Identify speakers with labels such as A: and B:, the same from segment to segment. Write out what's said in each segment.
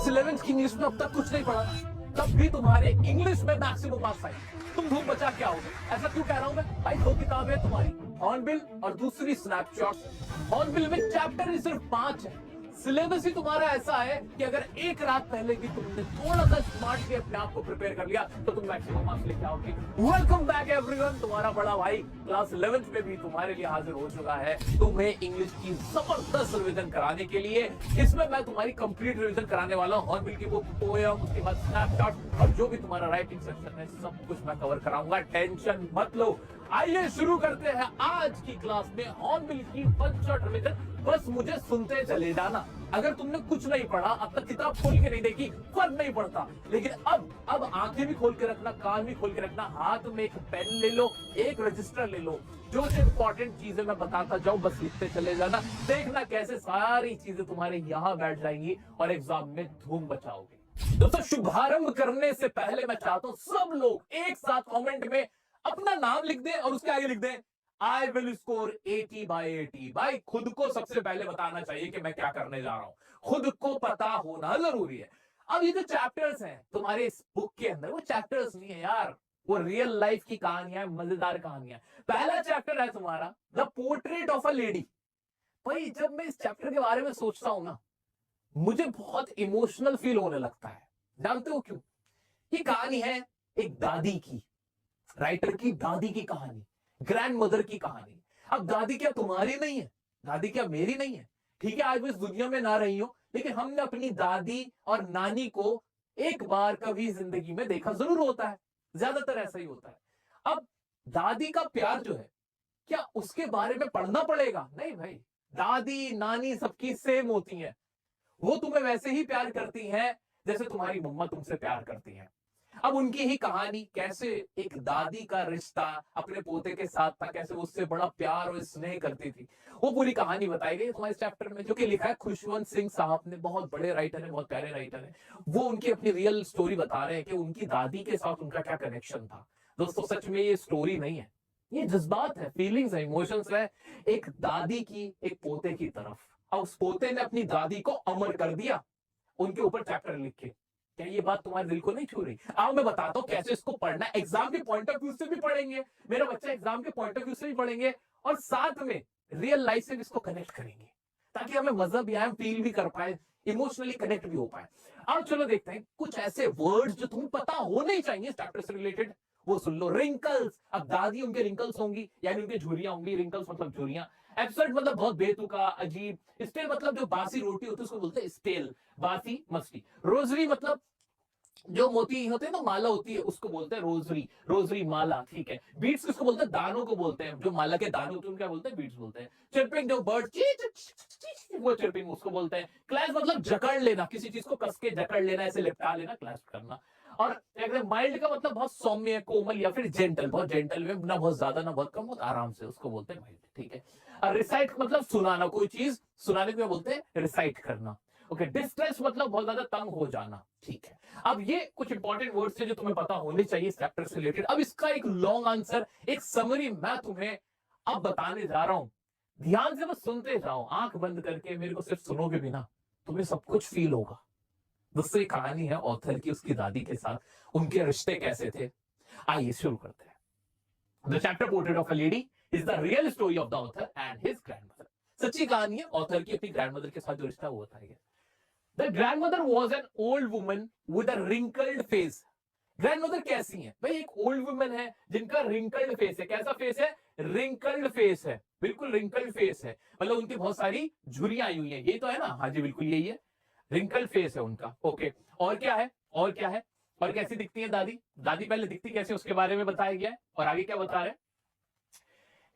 A: Class 11th की English में अब तक कुछ नहीं पढ़ा, तब भी तुम्हारे इंग्लिश में मैक्सिमम मार्क्स आए, तुम धूम बचा क्या होगे? ऐसा क्यों कह रहा हूं मैं भाई? दो किताबें तुम्हारी, हॉर्नबिल और दूसरी स्नैपशॉट। हॉर्नबिल में चैप्टर ही सिर्फ 5 है। सिलेबस ही तुम्हारा ऐसा है कि अगर एक रात पहले भी तुमने थोड़ा सा स्मार्ट के अपने आप को प्रिपेयर कर लिया तो तुम मैक्सिमम मार्क्स लेके आओगे। वेलकम बैक एवरीवन, तुम्हारा बड़ा भाई क्लास 11th में भी तुम्हारे लिए हाजिर हो चुका है, तुम्हें इंग्लिश की जबरदस्त रिवीजन कराने के लिए। इसमें मैं तुम्हारी कंप्लीट रिवीजन कराने वाला हूँ, हॉर्नबिल की बुक, पोएम, उसके बाद स्नैपशॉट और जो भी तुम्हारा राइटिंग सेक्शन है, सब कुछ मैं कवर कराऊंगा, टेंशन मत लो। आइए शुरू करते हैं आज की क्लास में हॉर्नबिल की वन शॉट रिवीजन। बस मुझे सुनते चले जाना। अगर तुमने कुछ नहीं पढ़ा, अब तक किताब खोल के नहीं देखी, फर्क नहीं पड़ता, लेकिन अब आंखें भी खोल के रखना, कान भी खोल के रखना, हाथ में एक पेन ले लो, एक रजिस्टर ले लो, जो इंपॉर्टेंट चीजें मैं बताता जाऊं बस लिखते चले जाना। देखना कैसे सारी चीजें तुम्हारे यहाँ बैठ जाएंगी और एग्जाम में धूम बचाओगे। दोस्तों, शुभारंभ करने से पहले मैं चाहता हूं सब लोग एक साथ कमेंट में अपना नाम लिख दें और उसके आगे लिख दें आई विल स्कोर 80/80। भाई खुद को सबसे पहले बताना चाहिए कि मैं क्या करने जा रहा हूं, खुद को पता होना जरूरी है। अब ये जो चैप्टर्स हैं तुम्हारे इस बुक के अंदर, वो चैप्टर्स नहीं है यार, वो रियल लाइफ की कहानियां, मजेदार कहानियां। पहला चैप्टर है तुम्हारा the portrait of a lady. भाई जब मैं इस चैप्टर के बारे में सोचता हूं ना, मुझे बहुत इमोशनल फील होने लगता है। जानते हो क्यों? ये कहानी है एक दादी की, राइटर की दादी की कहानी, ग्रैंड मदर की कहानी। अब दादी क्या तुम्हारी नहीं है? दादी क्या मेरी नहीं है? ठीक है, आज वो इस दुनिया में ना रही हो, लेकिन हमने अपनी दादी और नानी को एक बार कभी जिंदगी में देखा जरूर होता है, ज्यादातर ऐसा ही होता है। अब दादी का प्यार जो है, क्या उसके बारे में पढ़ना पड़ेगा? नहीं भाई, दादी नानी सबकी सेम होती हैं। वो तुम्हें वैसे ही प्यार करती हैं जैसे तुम्हारी मम्मा तुमसे प्यार करती हैं। अब उनकी ही कहानी, कैसे एक दादी का रिश्ता अपने पोते के साथ था, कैसे वो उससे बड़ा प्यार और स्नेह करती थी, वो पूरी कहानी बताई गई तुम्हारे चैप्टर में, जो कि लिखा है खुशवंत सिंह साहब ने। बहुत बड़े राइटर है, बहुत प्यारे राइटर है। वो उनकी अपनी रियल स्टोरी बता रहे हैं कि उनकी दादी के साथ उनका क्या कनेक्शन था। दोस्तों, सच में ये स्टोरी नहीं है, ये जज्बात है, फीलिंग्स है, इमोशंस है, एक दादी की एक पोते की तरफ। और उस पोते ने अपनी दादी को अमर कर दिया उनके ऊपर चैप्टर लिख के। क्या ये बात तुम्हारे दिल को नहीं छू रही? आओ मैं बताता हूँ कैसे इसको पढ़ना है। एग्जाम के पॉइंट ऑफ व्यू से भी पढ़ेंगे, मेरा बच्चा एग्जाम के पॉइंट ऑफ व्यू से भी पढ़ेंगे, और साथ में रियल लाइफ से भी इसको कनेक्ट करेंगे, ताकि हमें मजा भी आए, फील भी कर पाए, इमोशनली कनेक्ट भी हो पाए। अब चलो देखते हैं कुछ ऐसे वर्ड्स जो तुम्हें पता होने ही चाहिए चैप्टर से रिलेटेड, वो सुन लो। रिंकल्स, अब दादी उनके रिंकल्स होंगी, यानी उनके झुरियां होंगी। रिंकल्स मतलब झुरियां। एब्सर्ड मतलब बहुत बेतुका, अजीब। स्टेल मतलब जो बासी रोटी होती है उसको बोलते हैं स्टेल, बासी, मस्ती। रोजरी मतलब जो मोती होते हैं ना, माला होती है, उसको बोलते हैं रोजरी, रोजरी माला, ठीक है। बीट्स किसको बोलते हैं? दानों को बोलते हैं, जो माला के दाने होते हैं उनको क्या बोलते हैं? बीट्स बोलते हैं। चिरपिंग, जो बर्ड वो चिरपिंग उसको बोलते हैं। क्लैश मतलब जकड़ लेना, किसी चीज को कस के जकड़ लेना, ऐसे लिपटा लेना, क्लैश करना। और माइल्ड का मतलब बहुत सौम्य, कोमल या फिर जेंटल, बहुत जेंटल में, ना बहुत ज्यादा ना बहुत कम, बहुत आराम से, उसको बोलते हैं माइल्ड, ठीक है। और रिसाइट मतलब सुनाना, कोई चीज सुनाने को क्या बोलते हैं? रिसाइट करना। ओके, डिस्ट्रेस मतलब बहुत ज्यादा तंग हो जाना, ठीक है। अब ये कुछ इंपॉर्टेंट वर्ड्स है जो तुम्हें पता होने चाहिए इस चैप्टर से रिलेटेड। अब इसका एक लॉन्ग आंसर, एक समरी मैं तुम्हें अब बताने जा रहा हूं। ध्यान से बस सुनते जाओ, आंख बंद करके मेरे को सिर्फ सुनोगे भी ना, तुम्हें सब कुछ फील होगा। दोस्तों, ये कहानी है ऑथर की उसकी दादी के साथ, उनके रिश्ते कैसे थे। आइए शुरू करते हैं। The chapter portrait of a lady is the real story of the author and his grandmother. सच्ची कहानी है ऑथर की अपनी ग्रैंडमदर के साथ जो रिश्ता हुआ था। The grandmother was an old woman with a wrinkled face. Grandmother कैसी है भाई? एक ओल्ड वुमन है जिनका रिंकल्ड फेस है। कैसा फेस है? रिंकल्ड फेस है, बिल्कुल रिंकल्ड फेस है, मतलब उनकी बहुत सारी झुर्रियां आई हुई हैं। ये तो है ना? हाँ जी, बिल्कुल यही है, रिंकल्ड फेस है उनका। ओके, और क्या है? और क्या है? और कैसी दिखती है दादी? दादी पहले दिखती कैसे उसके बारे में बताया गया है, और आगे क्या बता रहे हैं?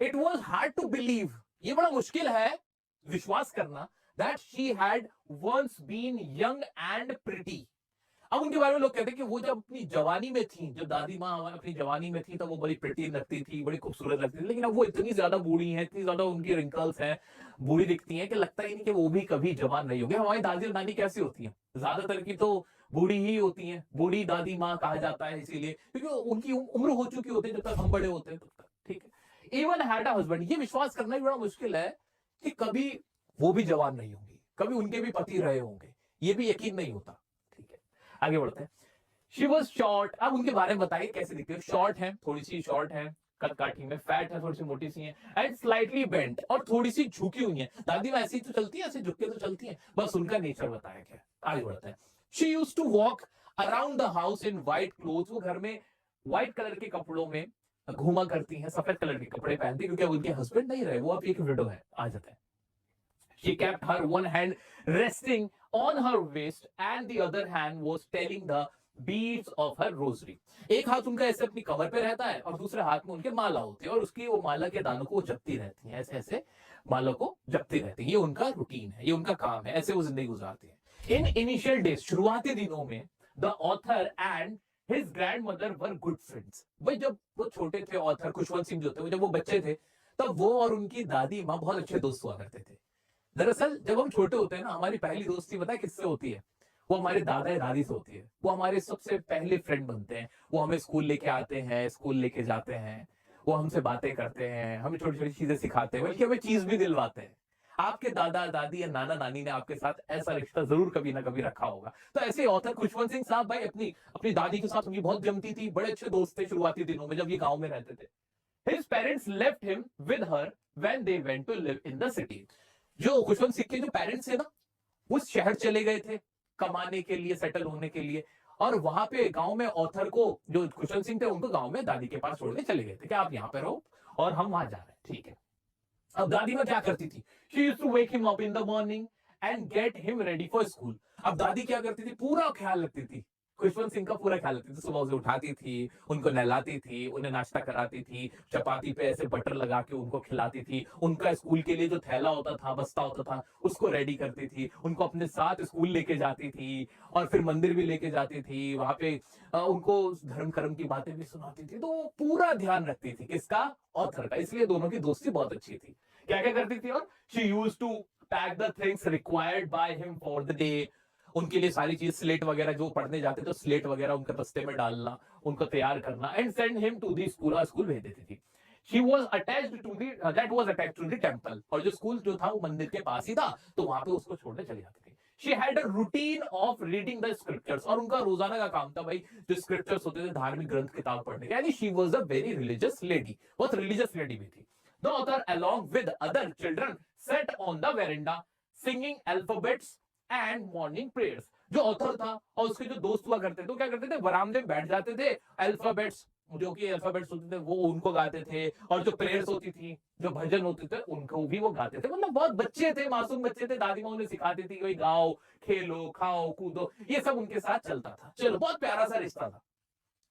A: It was hard to believe, ये बड़ा मुश्किल है विश्वास करना, that she had once been young and pretty. अब उनके बारे में लोग कहते हैं कि वो जब अपनी जवानी में थी, जब दादी माँ अपनी जवानी में थी, तब वो बड़ी प्रिटी लगती थी, बड़ी खूबसूरत लगती थी। लेकिन अब वो इतनी ज्यादा बूढ़ी है, इतनी ज्यादा उनकी रिंकल्स हैं, बूढ़ी दिखती हैं, कि लगता ही नहीं कि वो भी कभी जवान नहीं होगी। हमारी दादी और नानी कैसी होती है? ज्यादातर की तो बूढ़ी ही होती है, बूढ़ी दादी माँ कहा जाता है इसीलिए क्योंकि उनकी उम्र हो चुकी होती है जब तक हम बड़े होते हैं तब तक, ठीक है। इवन हैड अ हस्बैंड, ये विश्वास करना भी बड़ा मुश्किल है कि कभी वो भी जवान नहीं होंगी, कभी उनके भी पति रहे होंगे, ये भी यकीन नहीं होता। आगे बढ़ते हैं। शी वॉज शॉर्ट, अब उनके बारे में बताइए कैसे दिखती है। शॉर्ट है, थोड़ी सी शॉर्ट है, कद काठी में, फैट है, थोड़ी सी मोटी सी है, एंड स्लाइटली बेंट, और थोड़ी सी झुकी हुई है। दादी माँ ऐसी तो चलती है, ऐसे झुक के तो चलती है, बस उनका नेचर बताया गया। आगे बढ़ते हैं। She used to walk around the house in white clothes, वो घर में व्हाइट कलर के कपड़ों में घूमा करती हैं, सफेद कलर के कपड़े पहनती, क्योंकि अब उनके हस्बैंड नहीं रहे, वो अब एक विडो है। आ जाते हैं। She kept her one hand resting on her waist and the other hand was telling the beads of her rosary. एक हाथ उनका ऐसे अपनी कमर पे रहता है और दूसरे हाथ में उनके माला होती है, और उसकी वो माला के दानों को जपती रहती है, ऐसे ऐसे माला को जपती रहती है। ये उनका रूटीन है, ये उनका काम है, ऐसे वो जिंदगी गुजारती है। इन इनिशियल डेज, शुरुआती दिनों में, the author and his grand mother were good friends. भाई जब वो छोटे थे, ऑथर खुशवंत सिंह जो थे, जब वो बच्चे थे, तब वो और उनकी दादी माँ बहुत अच्छे दोस्त हुआ करते थे। दरअसल जब हम छोटे होते हैं ना, हमारी पहली दोस्ती पता है किससे होती है? वो हमारे दादा या दादी से होती है। वो हमारे सबसे पहले फ्रेंड बनते हैं। वो हमें स्कूल लेके आते हैं, स्कूल लेके जाते हैं, वो हमसे बातें करते हैं, हमें छोटी छोटी चीजें सिखाते हैं, बल्कि हमें चीज भी दिलवाते हैं। आपके दादा दादी या नाना नानी ने आपके साथ ऐसा रिश्ता जरूर कभी ना कभी रखा होगा। तो ऐसे ऑथर खुशवंत सिंह साहब भाई अपनी अपनी दादी के साथ उनकी बहुत जमती थी, बड़े अच्छे दोस्त थे शुरुआती दिनों में, जब ये गांव में रहते थे। His parents left him with her when they went to live in the city. जो खुशवंत सिंह के जो पेरेंट्स थे ना, वो शहर चले गए थे कमाने के लिए, सेटल होने के लिए, और वहां पे गांव में ऑथर को, जो खुशवंत सिंह थे, उनको गांव में दादी के पास छोड़ के चले गए थे कि आप यहाँ पे रहो और हम वहां जा रहे हैं, ठीक है। अब दादी माँ क्या करती थी? She used to wake him up in the morning and get him ready for school. अब दादी क्या करती थी? पूरा ख्याल रखती थी, खुशवंत सिंह का पूरा ख्याल रखती थी। सुबह उसे उठाती थी, उनको नहलाती थी, उन्हें नाश्ता कराती थी, चपाती पे ऐसे बटर लगा के उनको खिलाती थी, उनका स्कूल के लिए जो थैला होता था, बस्ता होता था, उसको रेडी करती थी, उनको अपने साथ स्कूल लेके जाती थी, और फिर मंदिर भी लेके जाती थी। वहां पे उनको धर्म कर्म की बातें भी सुनाती थी। तो वो पूरा ध्यान रखती थी किसका? ऑथर का। इसलिए दोनों की दोस्ती बहुत अच्छी थी। क्या क्या करती थी? और she used to pack the things required by him for the day. उनके लिए सारी चीज, स्लेट वगैरह, जो पढ़ने जाते तो स्लेट वगैरह उनके बस्ते में डालना, उनको तैयार करना, and send him to the school, school भेज देती थी। She was attached to the that was attached to the temple, और जो स्कूल जो था वो मंदिर के पास ही था, तो वहां पे उसको छोड़ने चली जाती थी। She had a routine of reading the scriptures, और उनका रोजाना का काम था भाई जो स्क्रिप्चर्स होते थे, धार्मिक ग्रंथ किताब पढ़ने के। यानी she was a very religious lady, बहुत रिलीजियस लेडी भी थी। The author along with other children sat on the veranda singing alphabets and morning prayers। जो ऑथर था और उसके जो दोस्त हुआ करते थे, तो क्या करते थे? बरामदे में बैठ जाते थे, अल्फाबेट्स, जो कि अल्फाबेट्स होते थे वो उनको गाते थे, और जो प्रेयर्स होती थी, जो भजन होते थे, उनको भी वो गाते थे। मतलब बहुत बच्चे थे, मासूम बच्चे थे, दादी माँ उन्हें सिखाती थी, कोई गाओ, खेलो, खाओ, कूदो, ये सब उनके साथ चलता था। चलो, बहुत प्यारा सा रिश्ता था।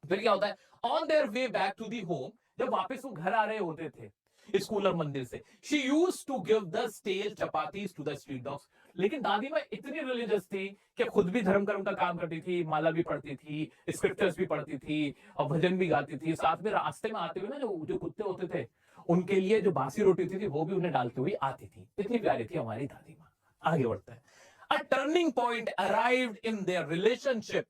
A: फिर क्या होता है? On their way back to the home, जब वापस वो घर आ रहे होते थे स्कूल और मंदिर से, she used to give the stale chapatis to the street dogs. लेकिन दादी माँ इतनी रिलीजियस थी कि खुद भी धर्म कर्म का काम करती थी, माला भी पढ़ती थी, स्क्रिप्चर्स भी पढ़ती थी, और भजन भी गाती थी। साथ में रास्ते में आते हुए ना जो जो कुत्ते होते थे, उनके लिए जो बासी रोटी होती थी वो भी उन्हें डालती हुई आती थी। इतनी प्यारी थी हमारी दादी माँ। आगे बढ़ता है। A turning point arrived in their relationship.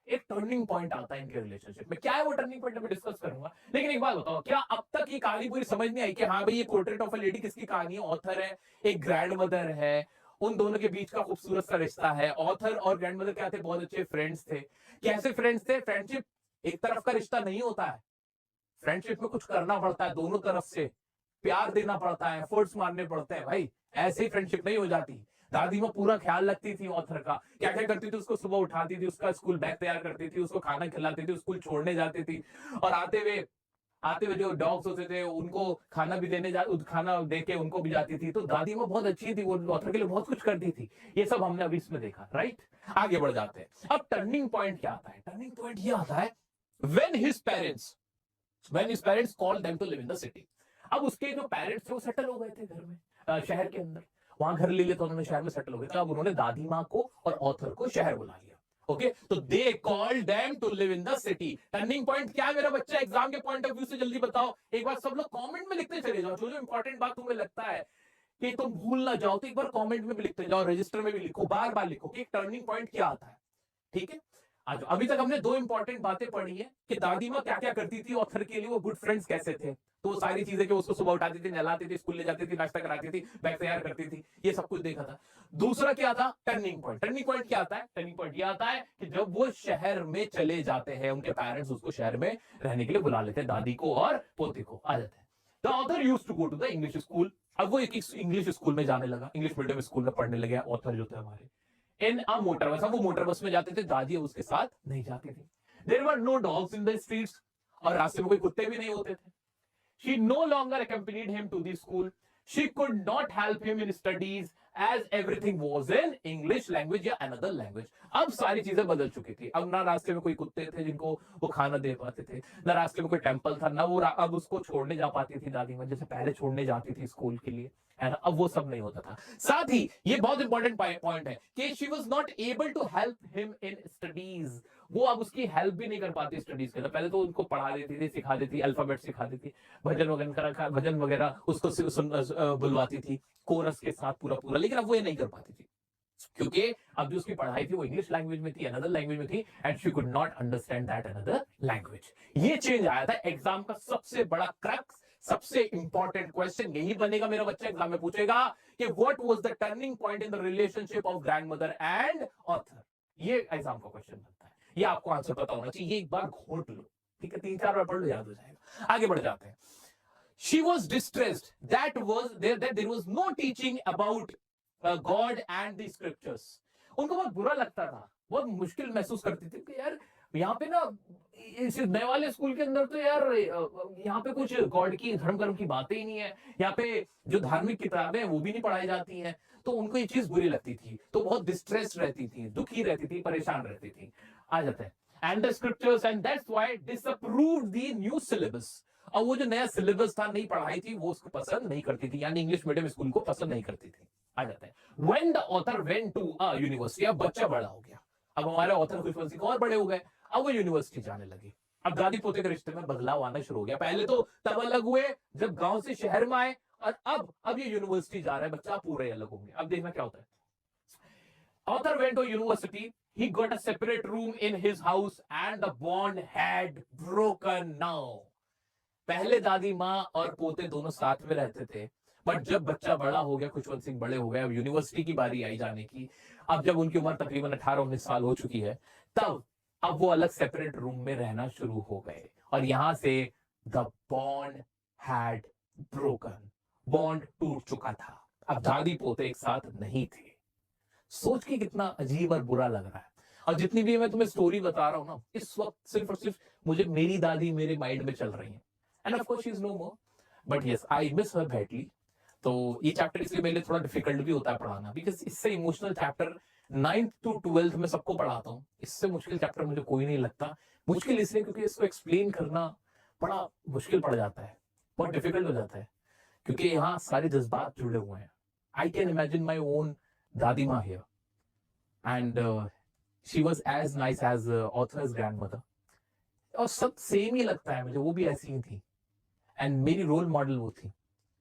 A: एक टर्निंग पॉइंट आता है इनके रिलेशनशिप में। क्या है वो टर्निंग पॉइंट, मैं डिस्कस करूंगा। लेकिन एक बात बताओ, क्या अब तक ये कहानी पूरी समझ नहीं आई कि हाँ भाई ये पोर्ट्रेट ऑफ अ लेडी किसकी कहानी है? ऑथर है, एक ग्रैंड मदर है, उन दोनों के बीच का खूबसूरत सा रिश्ता है। ऑथर और ग्रैंड मदर क्या थे? बहुत अच्छे फ्रेंड्स थे। कैसे फ्रेंड्स थे? फ्रेंडशिप एक तरफ का रिश्ता नहीं होता है, फ्रेंडशिप में कुछ करना पड़ता है, दोनों तरफ से प्यार देना पड़ता है, एफर्ट्स मारने पड़ते हैं भाई, ऐसे ही फ्रेंडशिप नहीं हो जाती। दादी माँ पूरा ख्याल रखती थी ऑथर का। क्या क्या करती थी? उसको सुबह उठाती थी, उसका स्कूल बैग तैयार करती थी, उसको खाना खिलाती थी, स्कूल छोड़ने जाती थी, और आते हुए जो डॉग्स होते थे उनको खाना भी खाना दे के उनको भी जाती थी। तो दादी माँ बहुत अच्छी थी, वो ऑथर के लिए बहुत कुछ करती थी। ये सब हमने अभी इसमें देखा, राइट। आगे बढ़ जाते हैं। अब टर्निंग पॉइंट क्या आता है? टर्निंग पॉइंट ये आता है when his parents called them to live in the city. अब उसके जो पेरेंट्स थे वो सेटल हो गए थे घर में, शहर के अंदर, वहां घर ले लिया, तो उन्होंने शहर में सेटल हो गए थे। अब उन्होंने दादी माँ को और ऑथर को शहर बुला लिया। ओके, तो they called them to live in the city. Turning point क्या है मेरा बच्चा? एग्जाम के पॉइंट ऑफ व्यू से जल्दी बताओ। एक बार सब लोग कमेंट में लिखते चले जाओ, जो जो इंपॉर्टेंट बात तुम्हें लगता है कि तुम भूल ना जाओ, तो एक बार कमेंट में भी लिखते जाओ, रजिस्टर में भी लिखो, बार बार लिखो कि टर्निंग पॉइंट क्या आता है। ठीक है, आज अभी तक हमने दो इंपॉर्टेंट बातें पढ़ी है कि दादी माँ क्या क्या करती थी, ऑथर के लिए वो गुड फ्रेंड्स कैसे थे। तो वो सारी चीजें कि उसको सुबह उठाती थी, नहलाती थी, स्कूल ले जाती थी, नाश्ता कराती थी, बैग तैयार करती थी, ये सब कुछ देखा था। दूसरा क्या था, टर्निंग पॉइंट। टर्निंग पॉइंट क्या आता है? टर्निंग पॉइंट ये आता है कि जब वो शहर में चले जाते हैं, उनके पेरेंट्स उसको शहर में रहने के लिए बुला लेते हैं, दादी को और पोते को आ जाते हैं। The author used to go to the English school. अब वो एक इंग्लिश स्कूल में जाने लगा, इंग्लिश मीडियम स्कूल में पढ़ने लगे ऑथर जो थे हमारे। इन अ मोटर बस, वो मोटर बस में जाते थे, दादी उसके साथ नहीं जाती थी। There were no dogs in the streets, और रास्ते में कोई कुत्ते भी नहीं होते थे। She no longer accompanied him to the school. She could not help him in studies as everything was in English language या another language. अब सारी चीजें बदल चुकी थी। अब ना रास्ते में कोई कुत्ते थे जिनको वो खाना दे पाते थे, ना रास्ते में कोई टेम्पल था, ना वो अब उसको छोड़ने जा पाती थी दादी माँ, जैसे पहले छोड़ने जाती थी स्कूल के लिए, है ना। अब वो सब नहीं होता था। साथ ही ये बहुत इंपॉर्टेंट पॉइंट है कि she was not able to help him in studies. वो अब उसकी हेल्प भी नहीं कर पाती स्टडीज के अंदर। पहले तो उनको पढ़ा देती थी, सिखा देती, अल्फाबेट सिखा देती, भजन वगैरह उसको बुलवाती थी कोरस के साथ पूरा पूरा, लेकिन अब वो ये नहीं कर पाती थी क्योंकि अब जो उसकी पढ़ाई थी वो इंग्लिश लैंग्वेज में थी, अनदर लैंग्वेज में थी, and she could not understand that another language. ये चेंज आया था। एग्जाम का सबसे बड़ा क्रक्स, सबसे इंपॉर्टेंट क्वेश्चन यही बनेगा, मेरा बच्चा एग्जाम में पूछेगा कि what was the turning point in the relationship of grandmother and author. ये एग्जाम का क्वेश्चन बनता है, ये आपको आंसर पता होना चाहिए। ये एक बार घोट लो, ठीक है, 3-4 बार पढ़ लो, याद हो जाएगा। आगे बढ़ जाते हैं। She was distressed that there was no teaching about God and the scriptures. उनको बहुत बुरा लगता था, बहुत मुश्किल महसूस करती थी कि यार यहाँ पे ना इस नए वाले स्कूल के अंदर तो यार यहाँ पे कुछ गॉड की धर्म कर्म की बातें ही नहीं है, यहाँ पे जो धार्मिक किताबें हैं वो भी नहीं पढ़ाई जाती हैं। तो उनको ये चीज बुरी लगती थी, तो बहुत डिस्ट्रेस रहती थी, दुखी रहती थी, परेशान रहती थी। आ जाते हैं and the scriptures and that's why disapproved the new syllabus. और वो जो नया सिलेबस था, नई पढ़ाई थी, वो उसको पसंद नहीं करती थी, यानी इंग्लिश मीडियम स्कूल को पसंद नहीं करती थी। आ जाते हैं when the author went to a university. अब बच्चा बड़ा हो गया, अब हमारे ऑथर खुशवंत सिंह और बड़े हो गए, अब वो यूनिवर्सिटी जाने लगे। अब दादी पोते के रिश्ते में बदलाव आना शुरू हो गया। पहले तो तब अलग हुए जब गांव से शहर में आए, और अब ये यूनिवर्सिटी जा रहा है बच्चा, पूरे अलग होंगे। अब देखना क्या होता है। Author went to university, he got a separate room in his house and the bond had broken now. पहले दादी माँ और पोते दोनों साथ में रहते थे, बट जब बच्चा बड़ा हो गया, खुशवंत सिंह बड़े हो गए, अब यूनिवर्सिटी की बारी आई जाने की, अब जब उनकी उम्र तकरीबन 18-19 साल हो चुकी है, तब अब वो अलग सेपरेट रूम में रहना शुरू हो गए, और यहां से the bond had broken, bond टूट चुका था। अब दादी पोते एक साथ नहीं थे। सोच के कितना अजीब और बुरा लग रहा है। और जितनी भी मैं तुम्हें स्टोरी बता रहा हूं ना, इस वक्त सिर्फ और सिर्फ मुझे मेरी दादी मेरे माइंड में चल रही है, and of course she is no more, but yes I miss her badly. तो ये चैप्टर इसलिए मेरे लिए थोड़ा डिफिकल्ट भी होता है पढ़ाना, बिकॉज इससे emotional chapter 9th to 12th में सबको पढ़ाता हूँ, इससे मुश्किल चैप्टर मुझे कोई नहीं लगता। मुश्किल इसलिए क्योंकि इसको एक्सप्लेन करना बड़ा मुश्किल पड़ जाता है, बहुत डिफिकल्ट हो जाता है, क्योंकि यहाँ सारे जज्बात जुड़े हुए हैं। I can imagine my own दादी माँ here, and she was as nice as author's grandmother, और सब सेम ही लगता है मुझे, वो भी ऐसी ही थी, एंड मेरी रोल मॉडल वो थी।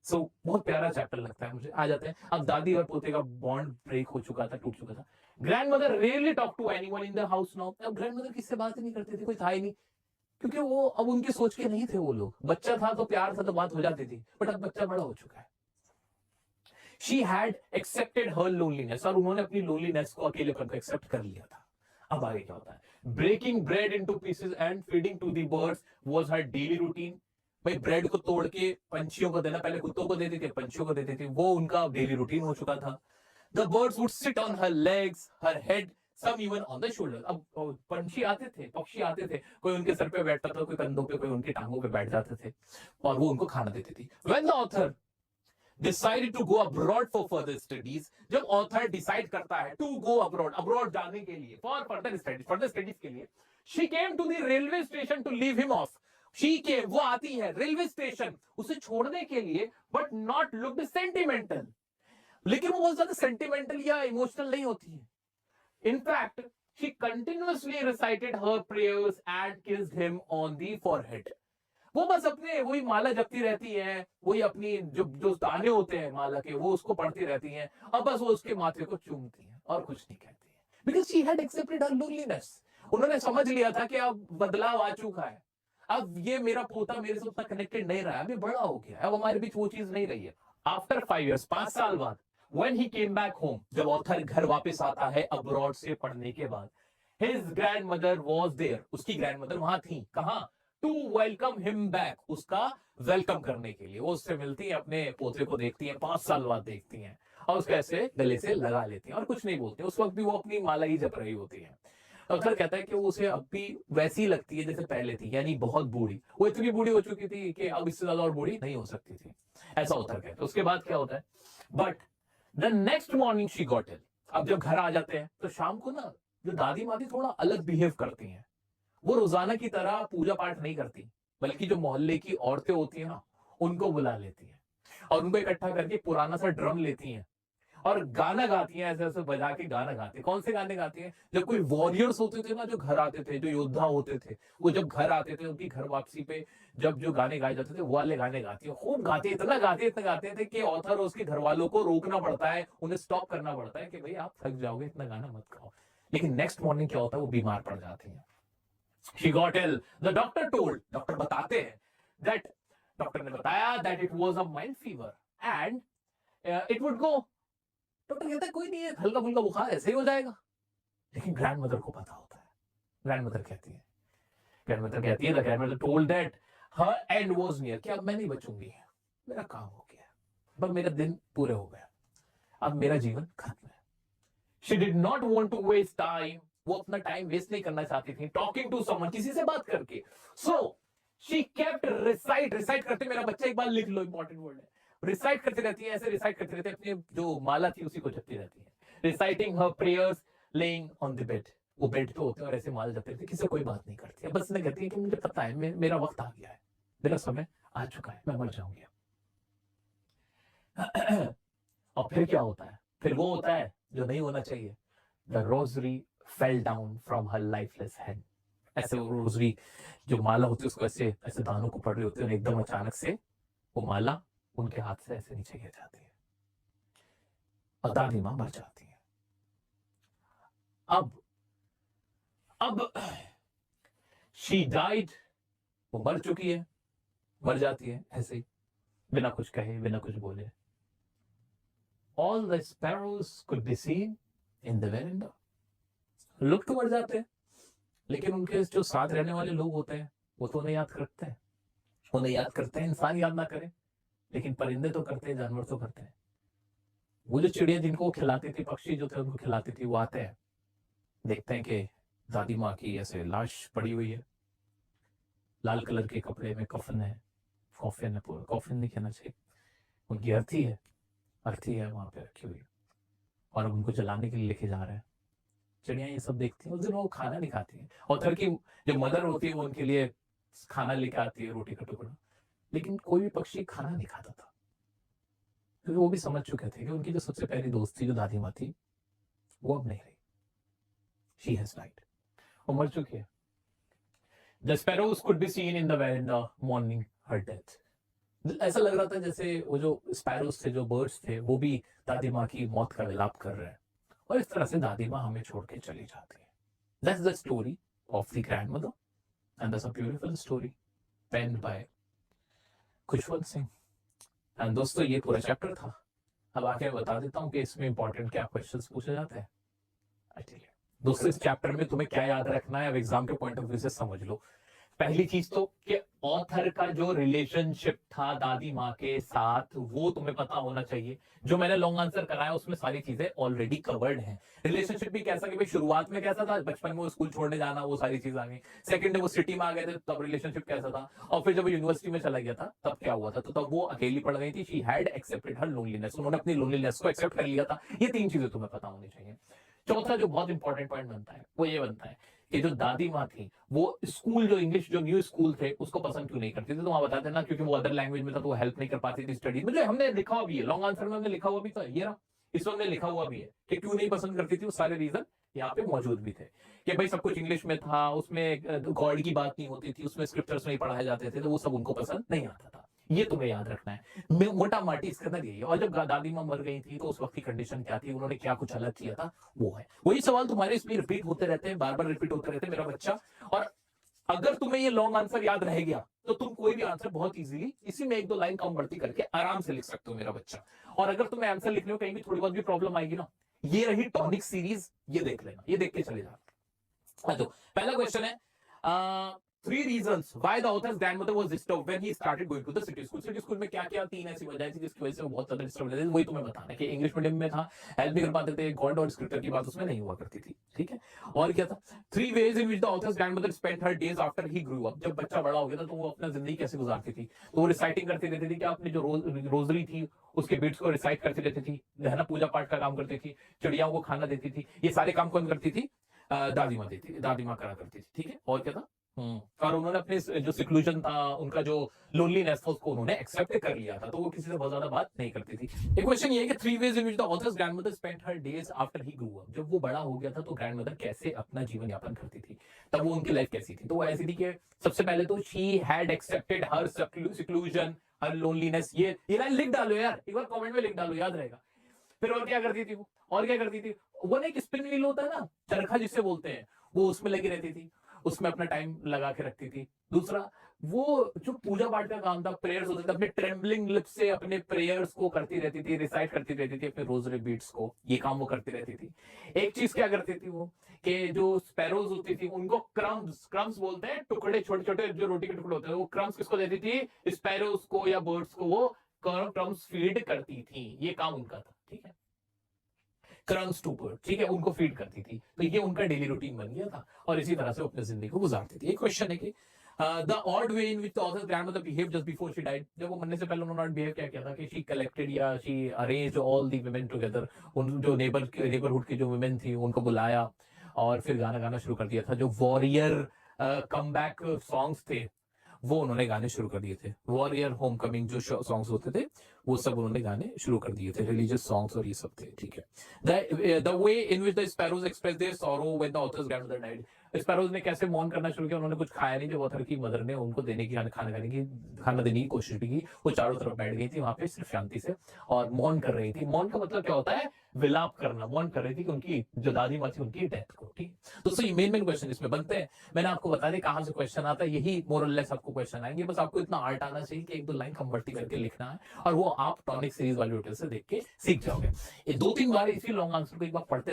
A: सो बहुत प्यारा चैप्टर लगता है मुझे। आ जाते हैं, अब दादी और पोते का बॉन्ड ब्रेक हो चुका था, टूट चुका था। Grandmother rarely talk to anyone in the house now. अब ग्रैंडमदर किससे बात ही नहीं करते थे, कोई था ही नहीं, क्योंकि वो अब उनके सोच के नहीं थे वो लोग। बच्चा था तो प्यार था तो बात हो जाती थी, बट अब बच्चा बड़ा हो चुका है। She had accepted her loneliness, और उन्होंने अपनी लोनलीनेस को, अकेलेपन को एक्सेप्ट कर लिया था। अब आगे क्या होता है, breaking bread into pieces and feeding to the birds was her daily routine. भाई ब्रेड को तोड़ के पंछियों को देना, पहले कुत्तों को देती थी, पंछियों को देती थी, वो उनका डेली रूटीन हो चुका था। The birds would sit on her legs, her head, some even on the shoulder. अब पंछी आते थे, पक्षी आते थे, कोई उनके सर पे बैठता था, कोई कंधों पे, कोई उनकी टांगों पे बैठ जाते थे, और वो उनको खाना देती थी। When the author decided to go abroad for further studies, जब ऑथर डिसाइड करता है to go abroad, अब्रॉड जाने के लिए, for further studies के लिए, she came to the railway station to leave him off. She came, वो आती है रेलवे स्टेशन उसे छोड़ने के लिए, but not looked sentimental. लेकिन वो बहुत ज्यादा सेंटिमेंटल या इमोशनल नहीं होती है। In fact, she continuously recited her prayers and kissed him on the forehead. वो बस अपने वही माला जपती रहती है, वही अपनी जो जो दाने होते हैं माला के, वो उसको पढ़ती रहती हैं, और बस वो उसके माथे को चूमती हैं और कुछ नहीं कहती है, because she had accepted her loneliness. उन्होंने समझ लिया था कि अब बदलाव आ चुका है, अब ये मेरा पोता मेरे से उतना कनेक्टेड नहीं रहा, अभी बड़ा हो गया, अब हमारे बीच वो चीज नहीं रही है। आफ्टर 5 years, 5 साल बाद, when he came back home, जब ऑथर घर वापस आता है अब्रॉड से पढ़ने के बाद, his grandmother was there, उसकी ग्रैंडमदर वहां थी, कहां, टू वेलकम हिम बैक, उसका वेलकम करने के लिए। वो उससे मिलती है, अपने पोते को देखती है, 5 साल बाद देखती हैं, और उसको ऐसे गले से लगा लेती हैं और कुछ नहीं बोलती। उस वक्त भी वो अपनी माला ही जप रही होती है। अक्सर कहता है कि वो उसे अब भी वैसी ही लगती है जैसे पहले थी, यानी बहुत बूढ़ी। वो इतनी बूढ़ी हो चुकी थी कि अब इससे ज्यादा और बूढ़ी नहीं हो सकती थी, ऐसा होता है। तो उसके बाद क्या होता है, but the next morning she got ill. अब जब घर आ जाते हैं तो शाम को ना जो दादी माँ थी थोड़ा अलग बिहेव करती हैं। वो रोजाना की तरह पूजा पाठ नहीं करती, बल्कि जो मोहल्ले की औरतें होती है ना, उनको बुला लेती हैं और उनको इकट्ठा करके पुराना सा ड्रम लेती हैं और गाना गाती हैं, ऐसे ऐसे बजा के गाना गाती है। कौन से गाने गाती हैं, जब कोई वॉरियर्स होते थे ना, जो घर आते थे, जो योद्धा होते थे, वो जब घर आते थे, उनकी घर वापसी पे जब जो गाने गाए जाते थे वो वाले गाने गाती है। खूब गाती है, इतना गाते थे कि ऑथर और उसके घर वालों को रोकना पड़ता है, उन्हें स्टॉप करना पड़ता है कि भाई आप थक जाओगे, इतना गाना मत गाओ। लेकिन नेक्स्ट मॉर्निंग क्या होता है, वो बीमार पड़ जाती है। She got ill. The doctor told, doctor बताते हैं, that डॉक्टर ने बताया that it was a mild fever and it would go. Doctor कहता है कोई नहीं है, हल्का फुल्का बुखार ऐसे ही हो जाएगा। लेकिन ग्रैंडमदर को पता होता है। ग्रैंडमदर कहती है the grandmother told that her and was near, कि अब मैं नहीं बचूंगी, मेरा काम हो गया, अब मेरा दिन पूरे हो गया, अब मेरा जीवन खत्म है। She did not want to waste time. वो अपना टाइम वेस्ट नहीं करना चाहती थी टॉकिंग टू समवन, किसी से बात करके। सो शी केप्ट रिसाइट करते, मेरा बच्चा एक बार लिख लो, इंपॉर्टेंट वर्ड है, रिसाइट करती रहती है, ऐसे रिसाइट करती रहती है, अपनी जो माला थी उसी को जपती रहती है। Reciting her prayers laying on the bed, वो बेड पे होते हैं और ऐसे माला जपते रहती है, किसी से कोई बात नहीं करती है, बस ने कहती है कि मुझे पता है मेरा वक्त आ गया है, मेरा समय आ चुका है, मैं मर जाऊंगी। और फिर क्या होता है, फिर वो होता है जो नहीं होना चाहिए, the rosary fell down from her lifeless hand. ऐसे वो रोजरी जो माला होती है उसको ऐसे ऐसे दानों को पड़ रही होती है, एकदम अचानक से वो माला उनके हाथ से ऐसे नीचे गिर जाती है और दादी मां मर जाती है। अब शी डाइड, वो मर चुकी है, मर जाती है ऐसे ही, बिना कुछ कहे, बिना कुछ बोले। All the sparrows could be seen in the veranda. लोग तो मर जाते हैं, लेकिन उनके जो साथ रहने वाले लोग होते हैं वो तो उन्हें याद करते हैं, इंसान याद ना करे, लेकिन परिंदे तो करते हैं, जानवर तो करते हैं। वो जो चिड़िया जिनको वो खिलाती थी, पक्षी जो थे उनको खिलाती थी, वो आते हैं, देखते हैं कि दादी माँ की ऐसे लाश पड़ी हुई है, लाल कलर के कपड़े में, कफन है, कॉफिन है, पूरा कॉफिन नहीं कहना चाहिए, उनकी अर्थी है वहां पे रखी हुई, और अब उनको जलाने के लिए लेके जा रहे हैं। चिड़िया ये सब देखती है, उस दिन वो खाना नहीं खाती है, ऑथर की जो मदर होती है वो उनके लिए खाना लेके आती है, रोटी का टुकड़ा, लेकिन कोई भी पक्षी खाना नहीं खाता था, क्योंकि वो भी समझ चुके थे कि उनकी जो सबसे पहली दोस्त थी, जो दादी माँ थी, वो अब नहीं रही। शी हैज डाइड, वो मर चुकी है। The sparrows could be seen in the veranda mourning her death. ऐसा लग रहा था जैसे वो जो स्पैरोस थे, जो बर्ड्स थे, वो भी दादी माँ की मौत का विलाप कर रहे हैं, और इस तरह से दादी माँ हमें छोड़ के चली जाती है। That's the story of the grandmother, and that's a beautiful story penned by Khushwant Singh. And दोस्तों ये पूरा चैप्टर था। अब आके मैं बता देता हूँ कि इसमें इंपॉर्टेंट क्या क्वेश्चंस पूछे जाते हैं। दोस्तों इस चैप्टर में तुम्हें क्या याद रखना है, अब एग्जाम के पॉइंट ऑफ व्यू से समझ लो। पहली चीज तो कि ऑथर का जो रिलेशनशिप था दादी माँ के साथ, वो तुम्हें पता होना चाहिए। जो मैंने लॉन्ग आंसर कराया उसमें सारी चीजें ऑलरेडी कवर्ड हैं। रिलेशनशिप भी कैसा कि भाई शुरुआत में कैसा था, बचपन में वो स्कूल छोड़ने जाना, वो सारी चीज आ गई। सेकंड डे वो सिटी में आ गए थे, तब रिलेशनशिप कैसा था, और फिर जब वो यूनिवर्सिटी में चला गया था तब क्या हुआ था, तो तब वो अकेली पड़ गई थी। She had accepted her loneliness, उन्होंने अपनी लोनलीनेस को एक्सेप्ट कर लिया था। ये 3 चीजें तुम्हें पता होनी चाहिए। चौथा जो बहुत इंपॉर्टेंट पॉइंट बनता है वो ये बनता है कि जो दादी माँ थी वो स्कूल, जो इंग्लिश जो न्यू स्कूल थे, उसको पसंद क्यों नहीं करती थी। तो वहां बताते ना, क्योंकि वो अदर लैंग्वेज में था तो वो हेल्प नहीं कर पाती थी स्टडी में। जो हमने लिखा हुआ भी है, लॉन्ग आंसर में हमने लिखा हुआ भी था, ये रहा, इस में लिखा हुआ भी है कि क्यों नहीं पसंद करती थी। वो सारे रीजन यहाँ पे मौजूद भी थे कि भाई सब कुछ इंग्लिश में था, उसमें गॉड की बात नहीं होती थी, उसमें स्क्रिप्चर्स नहीं पढ़ाए जाते थे, तो वो सब उनको पसंद नहीं आता था। ये तुम्हें याद रखना है। मोटा माटी इसके अंदर यही है। और जब दादी माँ मर गई थी तो उस वक्त की कंडीशन क्या थी, उन्होंने क्या कुछ अलग किया था, वो है। वही सवाल तुम्हारे इसमें रिपीट होते रहते हैं, बार बार रिपीट होते रहते हैं मेरा बच्चा। और अगर तुम्हें ये लॉन्ग आंसर याद रह गया तो तुम कोई भी आंसर बहुत इजीली इसी में एक दो लाइन कम बढ़ती करके आराम से लिख सकते हो मेरा बच्चा। और अगर तुम्हें आंसर लिखने में कहीं भी थोड़ी बहुत भी प्रॉब्लम आएगी ना, ये रही टॉनिक सीरीज, ये देख लेना, ये देख के चले जाना। तो पहला क्वेश्चन है, three reasons why the author's grandmother was disturbed when he started going to the city school. City school में क्या क्या तीन ऐसी वजह थी जिसकी वजह से वो बहुत ज्यादा डिस्टर्ब रहते थे, वही तुम्हें बताना है कि इंग्लिश मीडियम में था, हेल्प नहीं कर पाते थे, गॉड और स्क्रिप्टर की बात उसमें नहीं हुआ करती थी, ठीक है। और क्या था, three ways in which the author's grandmother spent her days after he grew up. जब बच्चा बड़ा हो गया था तो वो अपना जिंदगी कैसे गुजारती थी, तो वो रिसाइटिंग करती रहती थी, क्या अपनी जो रोजरी थी उसके बिट्स को रिसाइट करती रहती थी, है ना, पूजा पाठ का काम करती थी, चिड़ियाओं को खाना देती थी, ये सारे काम कौन करती थी, दादी माँ देती थी, दादी माँ करा करती थी, ठीक है। और क्या था, और उन्होंने अपने जो सिक्लूजन था, उनका जो लोनलीनेस था, उसको उन्होंने एक्सेप्ट कर लिया था, तो वो किसी से बहुत ज्यादा बात नहीं करती थी। एक क्वेश्चन ये है कि three ways in which the author's grandmother spent her days after he grew up. जब वो बड़ा हो गया था तो ग्रैंडमदर कैसे अपना जीवन यापन करती थी, तब वो उनकी लाइफ कैसी थी। तो वो ऐसी थी कि सबसे पहले तो she had accepted her seclusion, her loneliness. ये लाइन लिख डालो यार, एक बार कमेंट में लिख डालो, याद रहेगा। फिर और क्या करती थी वो, और क्या करती थी वो, ना एक स्पिन व्हील होता है ना, चरखा जिसे बोलते हैं, वो उसमें लगी रहती थी, उसमें अपना टाइम लगा के रखती थी। दूसरा, वो जो पूजा पाठ का काम था, प्रेयर्स होते थे, अपने ट्रेम्बलिंग लिप्स से अपने प्रेयर्स को करती रहती थी, रिसाइट करती रहती थी अपने रोजरी बीट्स को, ये काम वो करती रहती थी। एक चीज क्या करती थी वो, कि जो स्पैरोज होती थी उनको क्रम्स, क्रम्स बोलते हैं, टुकड़े, छोटे छोटे जो रोटी के टुकड़े होते हैं, वो क्रम्स किसको देती थी, स्पैरोज को या बर्ड्स को वो क्रम्स फीड करती थी, ये काम उनका था, ठीक है। क्रम्स टू बर्ड, ठीक है, उनको फीड करती थी, तो ये उनका डेली रूटीन बन गया था, और इसी तरह से वो अपनी जिंदगी को गुजारती थी। एक क्वेश्चन है कि the odd way in which the author's grandmother behaved just before she died. जब वो मरने से पहले उन्होंने बिहेव क्या किया था कि शी कलेक्टेड या she arranged all the women together, उन जो नेबरहुड की जो वुमेन थी उनको बुलाया और फिर गाना गाना शुरू कर दिया था। जो वॉरियर कमबैक सॉन्ग्स थे वो उन्होंने गाने शुरू कर दिए थे, वॉरियर होमकमिंग जो सॉन्ग्स होते थे वो सब उन्होंने गाने शुरू कर दिए थे, रिलीजियस सॉन्ग्स और ये सब थे, ठीक है। The way in which the sparrows express their sorrow when the author's grandmother died. Sparrows ने कैसे मौन करना शुरू किया, उन्होंने कुछ खाया नहीं, जब ऑथर की मदर ने उनको खाना देने की कोशिश भी की, वो चारों तरफ बैठ गई थी वहां पे सिर्फ शांति से और मौन कर रही थी। मौन का मतलब क्या होता है, विलाप करना, मौन कर रही थी कि उनकी जो दादी माँ थी उनकी डेथ को, ठीक। दोस्तों मेन क्वेश्चन इसमें बनते हैं, मैंने आपको बता दिया कहां से क्वेश्चन आता है, यही मोरलेस आपको क्वेश्चन आएंगे, बस आपको इतना आर्ट आना चाहिए कि एक दो लाइन कंवर्टी करके लिखना है, और वो आप टॉनिक सीरीज वाली वीडियो से देख के सीख जाओगे। ये दो तीन बार इसी लॉन्ग आंसर को एक बार पढ़ते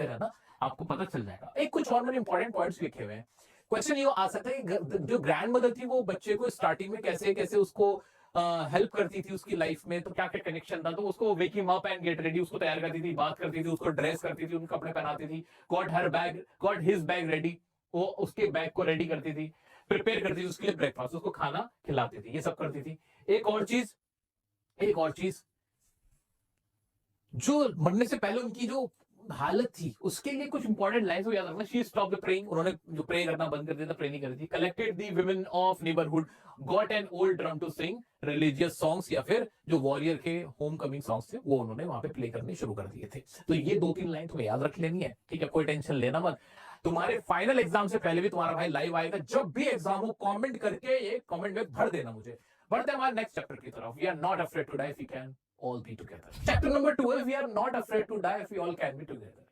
A: रहना, आपको पता चल जाएगा। एक कुछ और मैंने इंपॉर्टेंट पॉइंट्स लिखे हुए हैं। क्वेश्चन ये आ सकता है जो ग्रैंड मदर थी वो बच्चे को स्टार्टिंग में कैसे कैसे उसको हेल्प करती थी उसकी लाइफ में, तो क्या क्या कनेक्शन था, तो उसको वेक him up and get ready, उसको तैयार करती थी, बात करती थी, उसको ड्रेस करती थी, उनके कपड़े पहनाती थी, गॉट हिज बैग रेडी, वो उसके बैग को रेडी करती थी, प्रिपेयर करती थी उसके लिए ब्रेकफास्ट, उसको खाना खिलाती थी, ये सब करती थी। एक और चीज जो मरने से पहले उनकी जो हालत थी उसके लिए कुछ इंपॉर्टेंट लाइन्स को याद रखना। शी स्टॉप द प्रेइंग, उन्होंने जो प्रे करना बंद कर दिया था, प्रे नहीं कर रही थी। Collected the women of neighbourhood, got an old drum to sing religious songs, या फिर जो वॉरियर के होम कमिंग सॉन्ग्स थे वो उन्होंने वहां पे प्ले करने शुरू कर दिए थे। तो ये दो तीन लाइन तुम्हें याद रख लेनी है, ठीक है, कोई टेंशन लेना मत। तुम्हारे फाइनल एग्जाम से पहले भी तुम्हारा भाई लाइव आएगा, जब भी एग्जाम हो कमेंट करके ये कमेंट में भर देना मुझे। बढ़ते हमारे नेक्स्ट चैप्टर की तरफ। We are not afraid to die if we can all be together. Chapter number 2 है we are not afraid to die if we all can be together.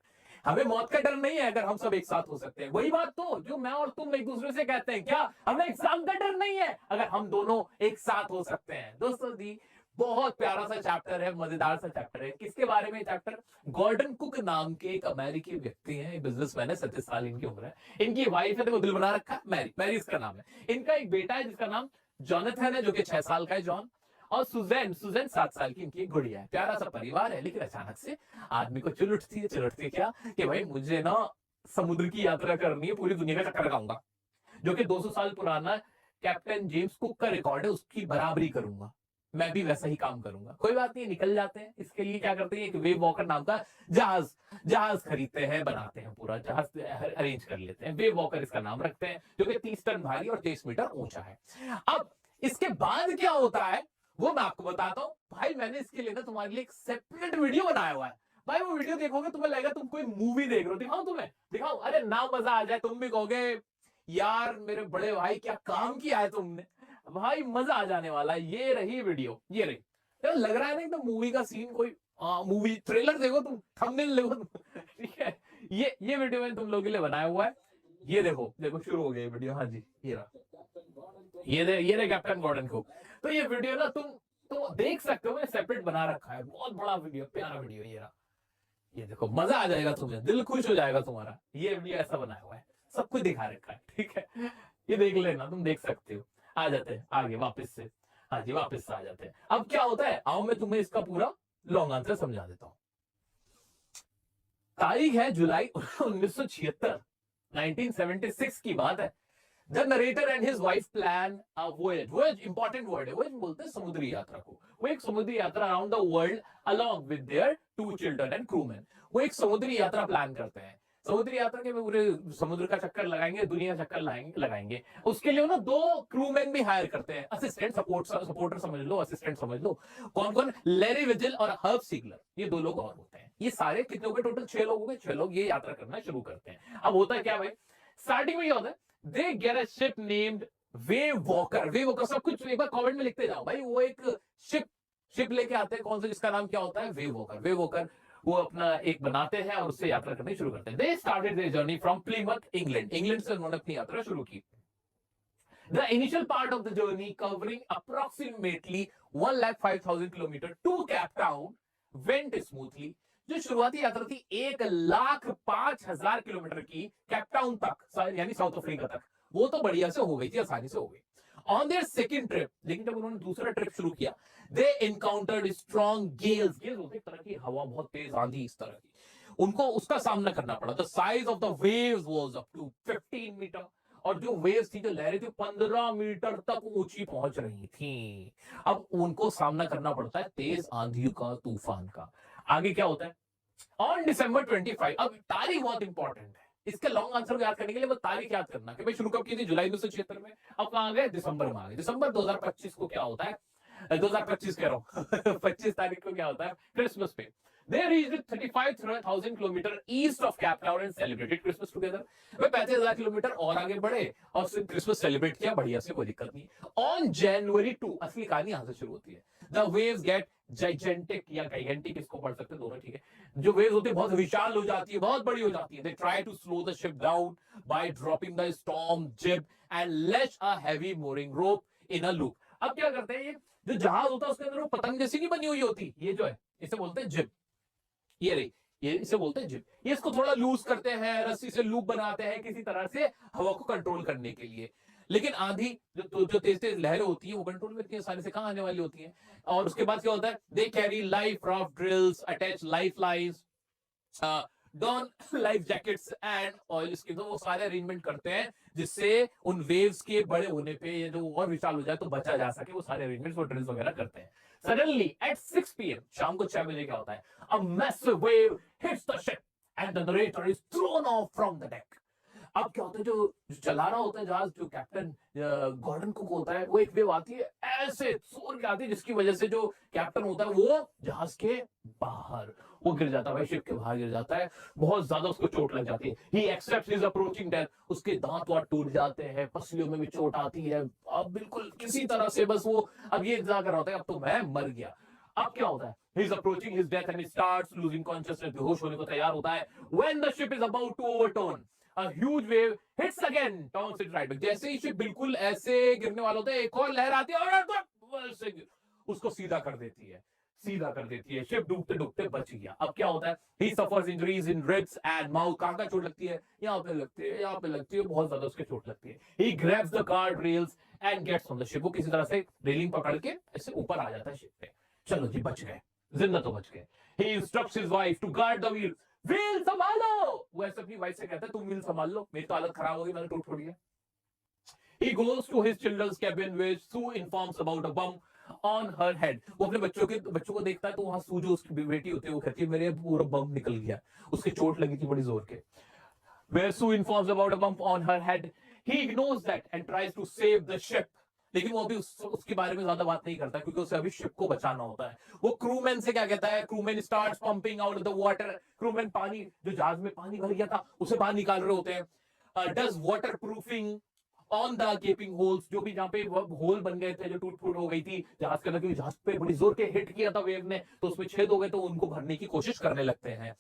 A: हमें मौत का डर नहीं है अगर हम सब एक साथ हो सकते हैं। वही बात तो जो मैं और तुम एक दूसरे से कहते हैं, क्या हमें एग्जाम का डर नहीं है अगर हम दोनों एक साथ हो सकते हैं। दोस्तों जी बहुत प्यारा सा चैप्टर है, मजेदार सा चैप्टर है। किसके बारे में चैप्टर, गॉर्डन कुक नाम के एक अमेरिकी व्यक्ति हैं, बिजनेसमैन है, 37 साल इनकी उम्र है। इनकी वाइफ है, देखो दिल बना रखा, मैरी इसका नाम है। इनका एक बेटा है जिसका नाम जॉनथन है, जो कि 6 साल का है, जॉन। और सुजैन 7 साल की इनकी एक गुड़िया है। प्यारा सा परिवार है, लेकिन अचानक से आदमी को चुल उठती है क्या कि भाई मुझे ना समुद्र की यात्रा करनी है, पूरी दुनिया का चक्कर लगाऊंगा, जो कि 200 साल पुराना कैप्टन जेम्स कुक का रिकॉर्ड है, उसकी बराबरी करूंगा, मैं भी वैसा ही काम करूंगा। कोई बात नहीं, निकल जाते हैं। इसके लिए क्या करते हैं, एक वेव वॉकर नाम का जहाज खरीदते हैं, बनाते हैं, पूरा जहाज अरेंज कर लेते हैं। वेव वॉकर इसका नाम रखते हैं, जो कि 30 टन भारी और 23 मीटर ऊंचा है। अब इसके बाद क्या होता है वो मैं आपको बताता हूं। भाई मैंने इसके लिए ना तुम्हारे लिए एक सेपरेट वीडियो बनाया हुआ है। भाई वो वीडियो देखोगे तुम्हें लगेगा तुम कोई मूवी देख रहे हो। दिखाओ तुम्हें, दिखाओ, अरे ना मजा आ जाए, तुम भी कहोगे यार मेरे बड़े भाई क्या काम किया है तुमने। भाई मजा आ जाने वाला है। ये रही वीडियो, ये रही। यार लग रहा है ना एकदम मूवी का सीन, कोई मूवी ट्रेलर देखो तुम, थंबनेल देखो तुम। ठीक है, ये वीडियो मैंने तुम लोगों के लिए बनाया हुआ है। ये देखो देखो शुरू हो गया वीडियो। हाँ जी, ये रहा, ये रहे कैप्टन गॉर्डन को। तो ये वीडियो ना तुम तो देख सकते हो, मैंने सेपरेट बना रखा है, बहुत बड़ा वीडियो, प्यारा वीडियो। ये रहा, ये देखो, मजा आ जाएगा तुम्हें, दिल खुश हो जाएगा तुम्हारा। ये वीडियो ऐसा बनाया हुआ है, सब कुछ दिखा रखा है। ठीक है, ये देख लेना, तुम देख सकते हो। आ जाते हैं आगे वापस से। हाँ जी, वापस से आ जाते हैं। अब क्या होता है, आओ मैं तुम्हें इसका पूरा लॉन्ग आंसर समझा देता हूँ। तारीख है जुलाई 1976, 1976 की बात है। The narrator and his wife plan a voyage. Voyage important word है, voyage बोलते हैं समुद्री यात्रा को। वो एक समुद्री यात्रा around the world along with their 2 children and crewmen। वो एक समुद्री यात्रा प्लान करते हैं। समुद्री यात्रा के पूरे समुद्र का चक्कर लगाएंगे, दुनिया चक्कर लगाएंगे। उसके लिए ना 2 क्रूमैन भी हायर करते हैं, असिस्टेंट, सपोर्टर समझ लो, असिस्टेंट समझ लो। कौन कौन? लैरी विजिल और हर्ब सीगलर, ये 2 लोग और होते हैं। ये सारे कितने हो गए टोटल? 6 लोग हो गए। 6 लोग ये यात्रा करना शुरू करते हैं। अब होता है क्या भाई, स्टार्टिंग में क्या होता है, they get a ship named Wave Walker। Wave Walker सब कुछ एक बार कमेंट में लिखते जाओ भाई। वो एक शिप लेके आते हैं, कौन सा, जिसका नाम क्या होता है? Wave walker. वेव वॉकर वो अपना एक बनाते हैं और उससे यात्रा करनी शुरू करते हैं। They started their journey from Plymouth, England। England से उन्होंने अपनी यात्रा शुरू की। The initial part of the journey covering approximately 1,05,000 kilometers to Cape Town went smoothly। जो शुरुआती यात्रा थी 1,05,000 किलोमीटर की कैप टाउन तक, यानी साउथ अफ्रीका तक, वो तो बढ़िया से हो गई थी, आसानी से हो गई। ऑन देयर सेकंड ट्रिप, लेकिन जब उन्होंने दूसरा ट्रिप शुरू किया, दे एनकाउंटर्ड स्ट्रॉन्ग गेल्स। गेल्स होती है एक तरह की हवा, बहुत तेज आंधी, इस तरह की। उनको उसका सामना करना पड़ा। The size of the waves was up to 15 metre. और जो वेव्स थी, जो लहरें थी, 15 मीटर तक ऊंची पहुंच रही थी। अब उनको सामना करना पड़ता है तेज आंधी का, तूफान का। आगे क्या होता है? ऑन December 25, अब तारीख बहुत इंपॉर्टेंट है, इसके लॉन्ग आंसर को याद करने के लिए वो तारीख याद करना कि भाई शुरू कब की थी? जुलाई 1976 में। अब कहां गए? दिसंबर में आ गए। दिसंबर 2025 को क्या होता है? 2025 कह रहा हूं 25 तारीख को क्या होता है? क्रिसमस पे। They reached 35,000 kilometre east of Cape Town and celebrated Christmas together. Way 35,000 kilometre और आगे बढ़े और क्रिसमस सेलिब्रेट किया बढ़िया से, कोई दिक्कत नहीं। ऑन January 2, असली कहानी यहां से शुरू होती है। द वेव्स गेट जाइजेंटिक या गाइगेंटिक, इसको पढ़ सकते हैं दोनों, ठीक है। जो वेव्स होती है बहुत विशाल हो जाती है, बहुत बड़ी हो जाती है। They try to slow the ship down by dropping the storm jib and lash a heavy mooring rope in a loop. अब क्या करते हैं, ये जो जहाज होता है उसके अंदर वो पतंग जैसी नहीं बनी हुई होती, ये जो है इसे बोलते हैं जिब। ये रही, ये इसे बोलते हैं जिब। ये इसको थोड़ा लूज करते हैं, रस्सी से लूप बनाते हैं किसी तरह से हवा को कंट्रोल करने के लिए। लेकिन आंधी जो तेज तेज लहरें होती है वो कंट्रोल में इतनी आसानी से कहां आने वाली होती है। और उसके बाद क्या होता है? They carry life raft drills, attach life lines, don life jackets and oil skin. तो वो सारे अरेंजमेंट करते हैं जिससे उन वेव्स के बड़े होने पे या जो और विशाल हो जाए तो बचा जा सके। वो सारे अरेंजमेंट्स, वो ड्रिल्स वगैरह करते हैं। सडनली एट 6 PM, शाम को 6 बजे क्या होता है? A massive wave hits the ship and the narrator is thrown off from the deck। अब क्या होता है, जो चला रहा होता है जहाज, जो कैप्टन गॉर्डन कुक होता है, वो एक वेव आती है ऐसे जोर की आती है जिसकी वजह से जो कैप्टन होता है वो जहाज के बाहर वो गिर जाता है भाई, शिप के बाहर गिर जाता है। बहुत ज्यादा उसको चोट लग जाती है। ही एक्सेप्ट्स हिज अप्रोचिंग डेथ। उसके दांत वांत टूट जाते हैं, पसलियों में भी चोट आती है। अब बिल्कुल किसी तरह से बस वो अब ये इंतजार कर रहा होता है अब तो मैं मर गया। अब क्या होता है? He is approaching his death and he starts losing consciousness। बेहोश होने को तैयार होता है। When the ship is about to overturn, a huge wave hits again, turns it right back। जैसे ही शिप बिल्कुल ऐसे गिरने वाला होता है, एक और लहर आती है और उसको सीधा कर देती है, सीधा कर देती है। शिप डूबते डूबते बच गया। अब क्या होता है? He suffers injuries in ribs and mouth। कहां कहां चोट लगती है? यहाँ पे लगती है, यहाँ पे लगती है, बहुत ज्यादा उसके चोट लगती है। He grabs the guard rails and gets on the ship। वो किसी तरह से रेलिंग पकड़ के ऐसे ऊपर आ जाता है शिप पे। चलो जी, बच गए, जिंदा तो बच गए। He instructs his wife to guard the wheel। Wheel संभालो। वो ऐसे अपनी वाइफ से कहता है तुम व्हील संभाल लो, मेरी तो हालत खराब होगी, मैंने टूट पड़ी है। He goes to his children's cabin where Sue informs about a bump on her head। वो अपने बच्चों को देखता है तो वहां सू जो उसकी बेटी होती है वो कहती है मेरे पूरा बम निकल गया, उसके चोट लगी थी बड़ी जोर के। Where Sue informs about a bump on her head, he ignores that and tries to save the ship। लेकिन वो अभी उसके बारे में ज्यादा बात नहीं करता क्योंकि उसे अभी शिप को बचाना होता है। वो क्रूमैन से क्या कहता है? Crewman starts pumping out the water. Crewman पानी, जो जहाज में पानी भर गया था उसे बाहर निकाल रहे होते हैं। Does water proofing on the गेपिंग holes, जो भी जहां पे होल बन गए थे, जो टूट फूट हो गई थी जहाज के अंदर, क्योंकि जहाज पे बड़ी जोर के हिट किया था वेव ने, तो उसमें छेद हो गए, तो उनको भरने की कोशिश करने लगते हैं।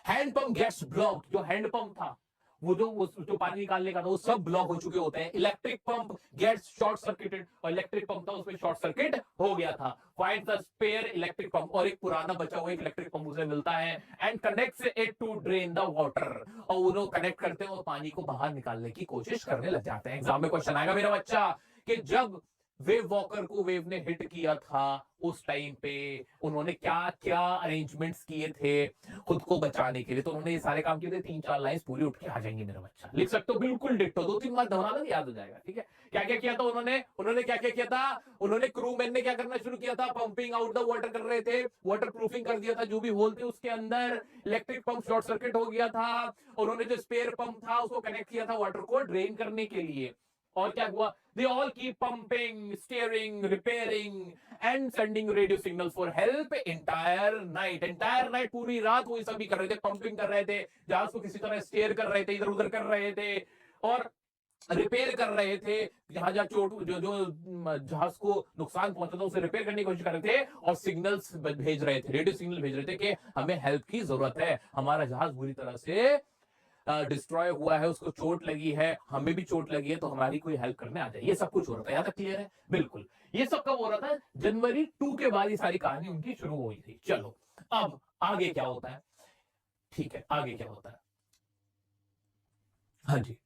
A: हैंड पंप गेट्स ब्लॉक्ड, जो हैंड पंप था वो जो पानी निकालने का था वो सब ब्लॉक हो चुके होते हैं। Electric pump gets short circuited, और इलेक्ट्रिक पंप था उसमें शॉर्ट सर्किट हो गया था। Find the spare electric pump, और एक पुराना बचा हुआ एक इलेक्ट्रिक पंप उसे मिलता है, and connects it to drain the water, और उन्होंने कनेक्ट करते हैं और पानी को बाहर निकालने की कोशिश करने लग जाते हैं। एग्जाम में क्वेश्चन आएगा मेरा बच्चा कि जब वेव वॉकर को वेव ने हिट किया था उस टाइम पे उन्होंने क्या क्या अरेंजमेंट्स किए थे खुद को बचाने के लिए, तो उन्होंने ये सारे काम किए थे। 3-4 लाइंस पूरी उठ के आ जाएंगी मेरा बच्चा, लिख सकते हो बिल्कुल डिट्टो, 2-3 बार दोहरा दो याद हो जाएगा। ठीक है, क्या क्या किया था उन्होंने, क्या क्या किया था उन्होंने, क्रू मैन ने क्या करना शुरू किया था, पंपिंग आउट द वाटर कर रहे थे, वाटर प्रूफिंग कर दिया था जो भी होल थे उसके अंदर, इलेक्ट्रिक पंप शॉर्ट सर्किट हो गया था, उन्होंने जो स्पेयर पंप था उसको कनेक्ट किया था वाटर को ड्रेन करने के लिए। और क्या हुआ, they all keep pumping, steering, repairing and sending radio signals for help entire night पूरी रात वो सभी कर रहे थे, पंपिंग कर रहे थे, जहाज को किसी तरह स्टेयर कर रहे थे, इधर उधर कर रहे थे और रिपेयर कर रहे थे, जहां जहां चोट जो जो जहाज को नुकसान पहुंचा था उसे रिपेयर करने की कोशिश कर रहे थे, और सिग्नल्स भेज रहे थे, रेडियो सिग्नल भेज रहे थे कि हमें हेल्प की जरूरत है, हमारा जहाज बुरी तरह से डिस्ट्रॉय हुआ है, उसको चोट लगी है, हमें भी चोट लगी है, तो हमारी कोई हेल्प करने आ जाए। ये सब कुछ हो रहा था, यहाँ तक क्लियर है? बिल्कुल। ये सब कब हो रहा था? जनवरी 2 के बाद ये सारी कहानी उनकी शुरू हुई थी। चलो अब आगे क्या होता है, ठीक है आगे क्या होता है, हाँ जी।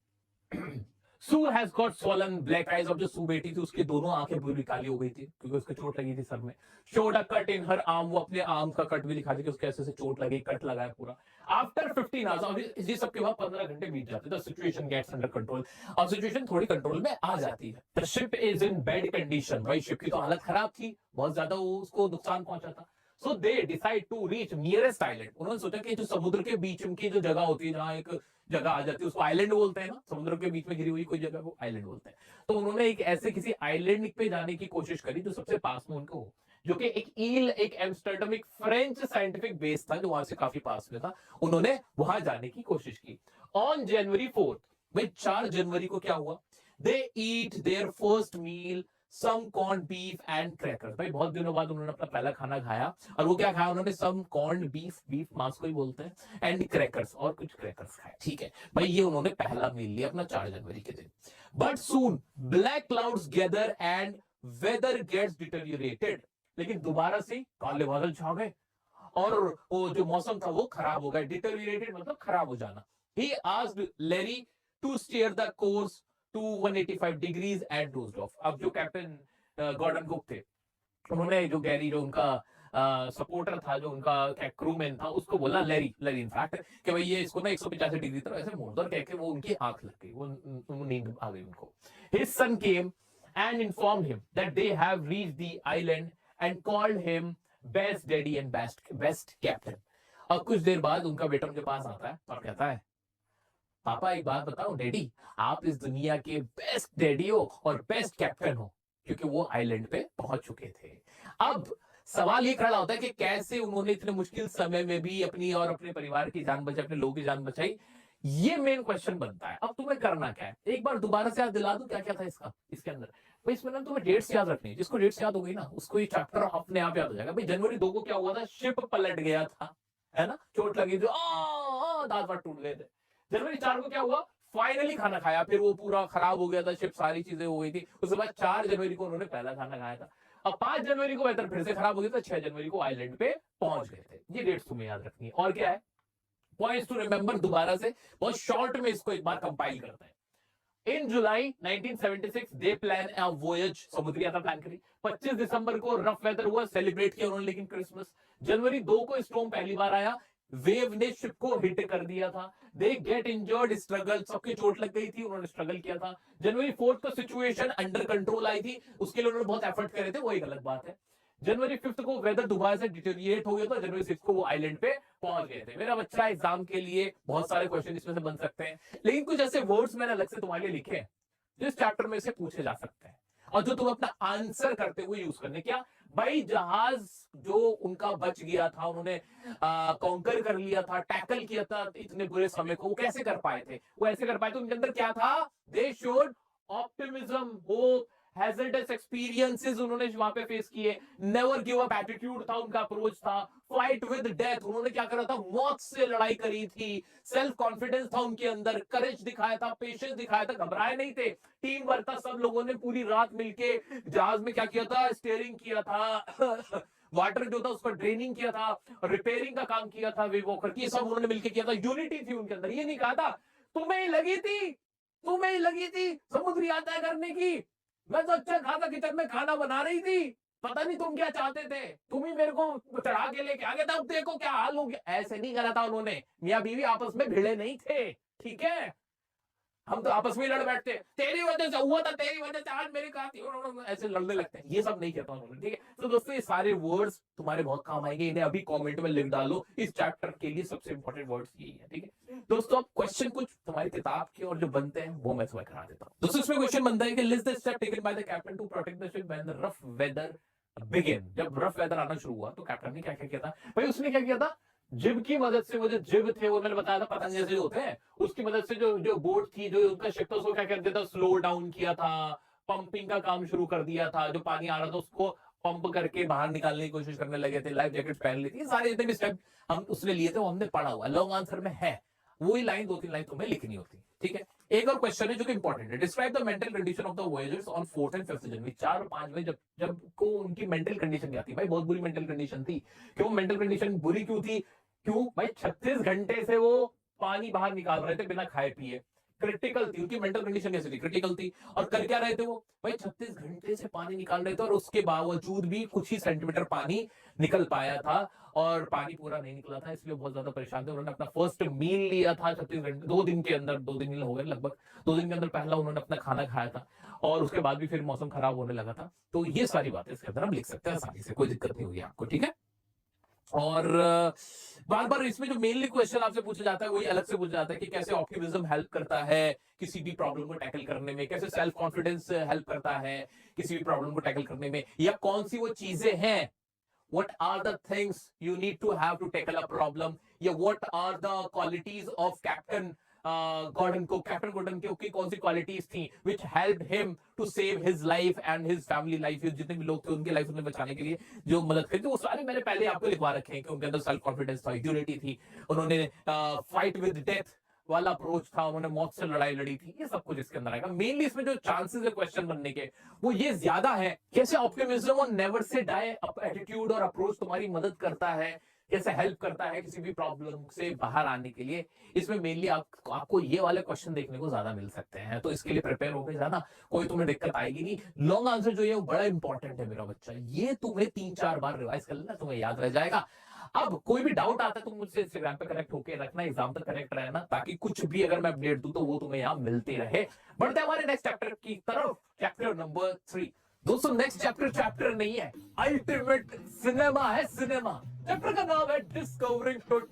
A: Sue has got swollen black eyes, अब जो सू बेटी थी उसकी दोनों आंखें पूरी काली हो गई थी क्योंकि उसको चोट लगी थी सर में। Showed a cut in her arm, वो अपने आर्म का कट भी दिखा दी कि उसके ऐसे से चोट लगी, कट लगा है पूरा। आफ्टर 15 आवर्स, इसी सब के बाद 15 घंटे बीत जाते, the situation gets under control, और सिचुएशन थोड़ी कंट्रोल में आ जाती है। The ship is in bad condition, भाई शिप की तो हालत खराब थी, बहुत ज्यादा उसको नुकसान पहुंचा था। So they decide to reach nearest island, उन्होंने सोचा कि जो समुद्र के बीच की जो जगह होती है, जहां एक जगह आ जाती है उसको आइलैंड बोलते हैं ना, समुद्र के बीच में घिरी हुई कोई जगह को आइलैंड बोलते हैं। तो उन्होंने एक ऐसे किसी आइलैंड पे जाने की कोशिश करी जो सबसे पास में उनको हो, जो कि एक ईल, एक एम्स्टर्डम, एक फ्रेंच साइंटिफिक बेस था जो वहां से काफी पास में था, उन्होंने वहां जाने की कोशिश की। ऑन जनवरी 4, भाई 4 जनवरी को क्या हुआ, they eat their first meal, some corn beef and crackers, भाई बहुत दिनों बाद उन्होंने अपना पहला खाना खाया, और वो क्या खाया उन्होंने, सम कॉर्न बीफ, बीफ मांस को ही बोलते हैं, एंड क्रैकर्स, और कुछ क्रैकर्स खाए। ठीक है भाई, ये उन्होंने पहला मील लिया अपना 4 जनवरी के दिन। But soon black clouds gather and weather gets deteriorated, लेकिन दोबारा से काले बादल छा गए और वो जो मौसम था वो खराब हो गया। डिटेरियोरेटेड मतलब खराब हो जाना। He asked Larry to steer the course to 185 degrees at डोजडॉफ, अब जो कैप्टन गॉर्डन कुक थे उन्होंने, जो गैरी जो उनका सपोर्टर था, जो उनका क्रूमैन था, उसको बोला, लेरी इनफैक्ट, कि भाई ये इसको ना 185 डिग्री तरह ऐसे मोड़ दो, कह के वो उनकी आंख लग गई, वो नींद आ गई उनको। His son came and informed him that they have reached the island and called him best daddy and best captain. और कुछ देर बाद उनका बेटा उनके पास आता है और कहता है, पापा एक बात बताओ डैडी, आप इस दुनिया के बेस्ट डैडी हो और बेस्ट कैप्टन हो, क्योंकि वो आइलैंड पे पहुंच चुके थे। अब सवाल ये खड़ा होता है कि कैसे उन्होंने इतने मुश्किल समय में भी अपनी और अपने परिवार की जान बचाई, अपने लोगों की जान बचाई, ये मेन क्वेश्चन बनता है। अब तुम्हें करना क्या है, एक बार दोबारा से याद दिला दूं क्या क्या था इसके अंदर। भाई इसमें ना तुम्हें डेट्स याद रखनी है, जिसको डेट्स याद हो गई ना उसको ये चैप्टर अपने आप याद हो जाएगा। भाई जनवरी 2 को क्या हुआ था, शिप पलट गया था, है ना, चोट लगी थी, दांत वाट टूट गए थे। जनवरी 4 को क्या हुआ, फाइनली खाना खाया, फिर वो पूरा खराब हो गया था शिप, सारी चीजें हो गई थी। उसके बाद 4 जनवरी को उन्होंने पहला खाना खाया था। अब 5 जनवरी को वेदर फिर से खराब हो गया था, 6 जनवरी को आइलैंड पे पहुंच गए थे। ये डेट्स तुम्हें याद रखनी है। और क्या है, पॉइंट्स टू रिमेंबर, दोबारा से बहुत शॉर्ट में इसको एक बार कंपाइल करते हैं। इन जुलाई 1976 दे प्लान अ वोयज, समुद्री यात्रा प्लान करी। 25 दिसंबर को रफ वेदर हुआ, सेलिब्रेट किया उन्होंने लेकिन क्रिसमस। जनवरी 2 को स्टॉर्म पहली बार आया, वेव ने शिप को हिट कर दिया था। दे गेट इंजर्ड, स्ट्रगल, सबकी चोट लग गई थी, उन्होंने स्ट्रगल किया था। जनवरी 4 को सिचुएशन अंडर कंट्रोल आई थी, उसके लिए उन्होंने बहुत एफर्ट करे थे, वो एक अलग बात है। जनवरी 5 को वेदर दोबारा से डिटेरिएट हो गया था, जनवरी 6 को वो आइलैंड पे पहुंच गए थे। मेरा बच्चा एग्जाम के लिए बहुत सारे क्वेश्चन इसमें से बन सकते हैं, लेकिन कुछ ऐसे वर्ड्स मैंने अलग से तुम्हारे लिए लिखे हैं जो इस चैप्टर में से पूछे जा सकते हैं और जो तुम अपना आंसर करते हुए यूज करने। क्या भाई, जहाज जो उनका बच गया था, उन्होंने कॉन्कर कर लिया था, टैकल किया था इतने बुरे समय को, वो कैसे कर पाए थे? वो ऐसे कर पाए थे, उनके अंदर क्या था, they showed optimism, hope, hazardous experiences उन्होंने वहां पे फेस किए, नेवर गिव अप एटीट्यूड था उनका, अप्रोच था, फाइट विद डेथ, उन्होंने क्या करा था, मौत से लड़ाई करी थी, सेल्फ कॉन्फिडेंस था उनके अंदर, करेज दिखाया था, पेशेंस दिखाया था, घबराए नहीं थे, टीम वर्क था, सब लोगों ने पूरी रात मिलके जहाज में क्या किया था, स्टीयरिंग किया था वाटर जो था उसका ड्रेनिंग किया था, रिपेयरिंग का काम किया था, वे वॉकर ये सब उन्होंने मिलकर किया था, यूनिटी थी उनके अंदर, ये नहीं कहा था तुम्हें ही लगी थी, तुम्हें ही लगी थी समुद्री यात्रा करने की, मैं तो अच्छा खासा किचन में खाना बना रही थी, पता नहीं तुम क्या चाहते थे, तुम ही मेरे को चढ़ा के लेके आ गए थे, अब देखो क्या हाल हो गया, ऐसे नहीं करा था उन्होंने, मियां बीवी आपस में भिड़े नहीं थे, ठीक है, हम तो आपस में लड़ बैठते, तेरी वजह से हुआ था, तेरी वजह से आज मेरी कहा, ऐसे लड़ने लगते हैं, ये सब नहीं कहता उन्होंने, ठीक है। तो दोस्तों ये सारे वर्ड्स तुम्हारे बहुत काम आएंगे, इन्हें अभी कमेंट में लिख डालो, इस चैप्टर के लिए सबसे इंपॉर्टेंट वर्ड्स यही है, ठीक है दोस्तों। अब क्वेश्चन कुछ तुम्हारी किताब के और जो बनते हैं वो मैं तुम्हें करा देता हूँ दोस्तों। इसमें क्वेश्चन बनता है कि list the step taken by the captain to protect the ship when the rough weather begin, जब रफ वेदर आना शुरू हुआ तो कैप्टन ने क्या क्या किया था भाई, उसने क्या किया था, जिब की मदद से, वो जो जिब थे वो मैंने बताया था पतंग जैसे होते हैं, उसकी मदद से जो जो बोट थी, जो उनका शिप था, उसको क्या कर दिया था, स्लो डाउन किया था, पंपिंग का काम शुरू कर दिया था, जो पानी आ रहा था उसको पंप करके बाहर निकालने की कोशिश करने लगे थे, लाइफ जैकेट पहन ली थी, सारे जितने भी स्टेप हम उसने लिए थे वो हमने पढ़ा हुआ, लॉन्ग आंसर में है, वही लाइन 2-3 लाइन तुम्हें लिखनी होती है, ठीक है। एक और क्वेश्चन है जो कि इंपॉर्टेंट है, describe the mental condition of the voyagers on 4th and 5th January, 4 और 5 में जब जब को उनकी मेंटल कंडीशन क्या थी भाई, बहुत बुरी मेंटल कंडीशन थी, क्यों मेंटल कंडीशन बुरी क्यों थी, क्यों भाई 36 घंटे से वो पानी बाहर निकाल रहे थे बिना खाए पिए, क्रिटिकल थी उनकी मेंटल कंडीशन, कैसी थी, क्रिटिकल थी, और कर क्या रहे थे वो भाई, 36 घंटे से पानी निकाल रहे थे और उसके बावजूद भी कुछ ही सेंटीमीटर पानी निकल पाया था, और पानी पूरा नहीं निकला था, इसलिए बहुत ज्यादा परेशान थे, उन्होंने अपना फर्स्ट मील लिया था 36 घंटे, 2 दिन के अंदर, 2 दिन हो गए लगभग, 2 दिन के अंदर पहला उन्होंने अपना खाना खाया था, और उसके बाद भी फिर मौसम खराब होने लगा था, तो ये सारी बातें इसके अंदर हम लिख सकते हैं आसानी से, कोई दिक्कत नहीं हुई आपको, ठीक है। और बार बार इसमें जो मेनली क्वेश्चन आपसे पूछा जाता है वही अलग से पूछा जाता है कि कैसे ऑप्टिमिज्म हेल्प करता है किसी भी प्रॉब्लम को टैकल करने में, कैसे सेल्फ कॉन्फिडेंस हेल्प करता है किसी भी प्रॉब्लम को टैकल करने में, या कौन सी वो चीजें हैं, what are the things you need to have to tackle a problem, या what are the qualities of captain Gordon को, कैप्टन गॉर्डन की कौन सी क्वालिटीज थी which helped him to save his life and his family life, जितने भी लोग थे उनकी लाइफ उन्हें बचाने के लिए जो मदद करी थी, वो सारे मैंने पहले आपको लिखवा रखे हैं कि उनके अंदर सेल्फ कॉन्फिडेंस था, यूनिटी थी, उन्होंने फाइट विद डेथ वाला अप्रोच था, उन्होंने मौत से लड़ाई लड़ी थी, ये सब कुछ इसके अंदर आएगा। मेनली इसमें जो चांसेस है क्वेश्चन बनने के वो ये ज्यादा है, कैसे ऑप्टिमिज्म और नेवर से डाई एटीट्यूड और अप्रोच तुम्हारी मदद करता है, कैसे हेल्प करता है किसी भी प्रॉब्लम से बाहर आने के लिए, इसमें मेनली आपको ये वाले क्वेश्चन देखने को ज्यादा मिल सकते हैं, तो इसके लिए प्रिपेयर होकर जाना, कोई तुम्हें दिक्कत आएगी नहीं। लॉन्ग आंसर जो है वो बड़ा इंपॉर्टेंट है मेरा बच्चा, ये तुम्हें 3-4 बार रिवाइज कर लेना, तुम्हें याद रह जाएगा। अब कोई भी डाउट आता है तो मुझसे इंस्टाग्राम पे कनेक्ट होके रखना, एग्जाम तक कनेक्ट रहना, ताकि कुछ भी अगर मैं अपडेट दूं तो वो तुम्हें यहाँ मिलती रहे। बढ़ते हमारे नेक्स्ट चैप्टर की तरफ, चैप्टर नंबर 3। दोस्तों नेक्स्ट चैप्टर नहीं है, अल्टीमेट सिनेमा है, सिनेमा। चैप्टर का नाम है discovering truth,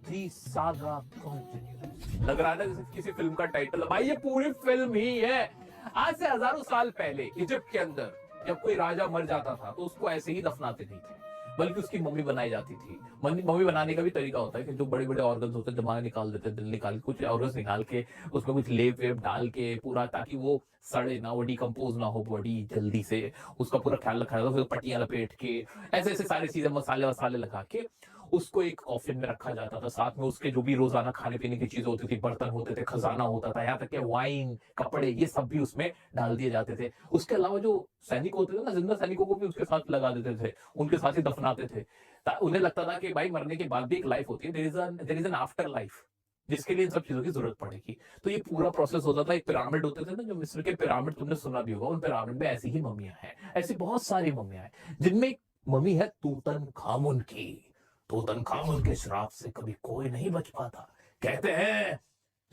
A: the saga continues. लग रहा है ना जैसे किसी फिल्म का टाइटल, भाई ये पूरी फिल्म ही है। आज से हजारों साल पहले इजिप्ट के अंदर जब कोई राजा मर जाता था तो उसको ऐसे ही दफनाते नहीं थे, बल्कि उसकी मम्मी बनाई जाती थी। मम्मी बनाने का भी तरीका होता है कि जो बड़े बड़े ऑर्गन्स होते हैं, दिमाग निकाल देते हैं, दिल निकाल के, कुछ ऑर्गन्स निकाल के उसमें कुछ लेप वेप डाल के पूरा, ताकि वो सड़े ना, वो डिकम्पोज ना हो बॉडी जल्दी से, उसका पूरा ख्याल रखा जाता है। फिर पट्टियां लपेट के ऐसे ऐसे सारी चीजें मसाले वसाले लगा के उसको एक कॉफिन में रखा जाता था, साथ में उसके जो भी रोजाना खाने पीने की चीजें होती थी, बर्तन होते थे, खजाना होता था, यहाँ तक कि वाइन, कपड़े, ये सब भी उसमें डाल दिए जाते थे। उसके अलावा जो सैनिक होते थे ना, जिंदा सैनिकों को भी उसके साथ लगा देते थे, उनके साथ ही दफनाते थे। उन्हें लगता था कि भाई मरने के बाद भी एक लाइफ होती है, there is an afterlife, जिसके लिए इन सब चीजों की जरूरत पड़ेगी। तो ये पूरा प्रोसेस होता था। एक पिरामिड होते थे ना, जो मिस्र के पिरामिड तुमने सुना भी होगा, उन पिरामिड में ऐसी ही मम्मियां हैं, ऐसी बहुत सारी मम्मियां हैं, जिनमें एक मम्मी है तूतनखामुन की। तूतनखामुन के श्राप से कभी कोई नहीं बच पाता। कहते हैं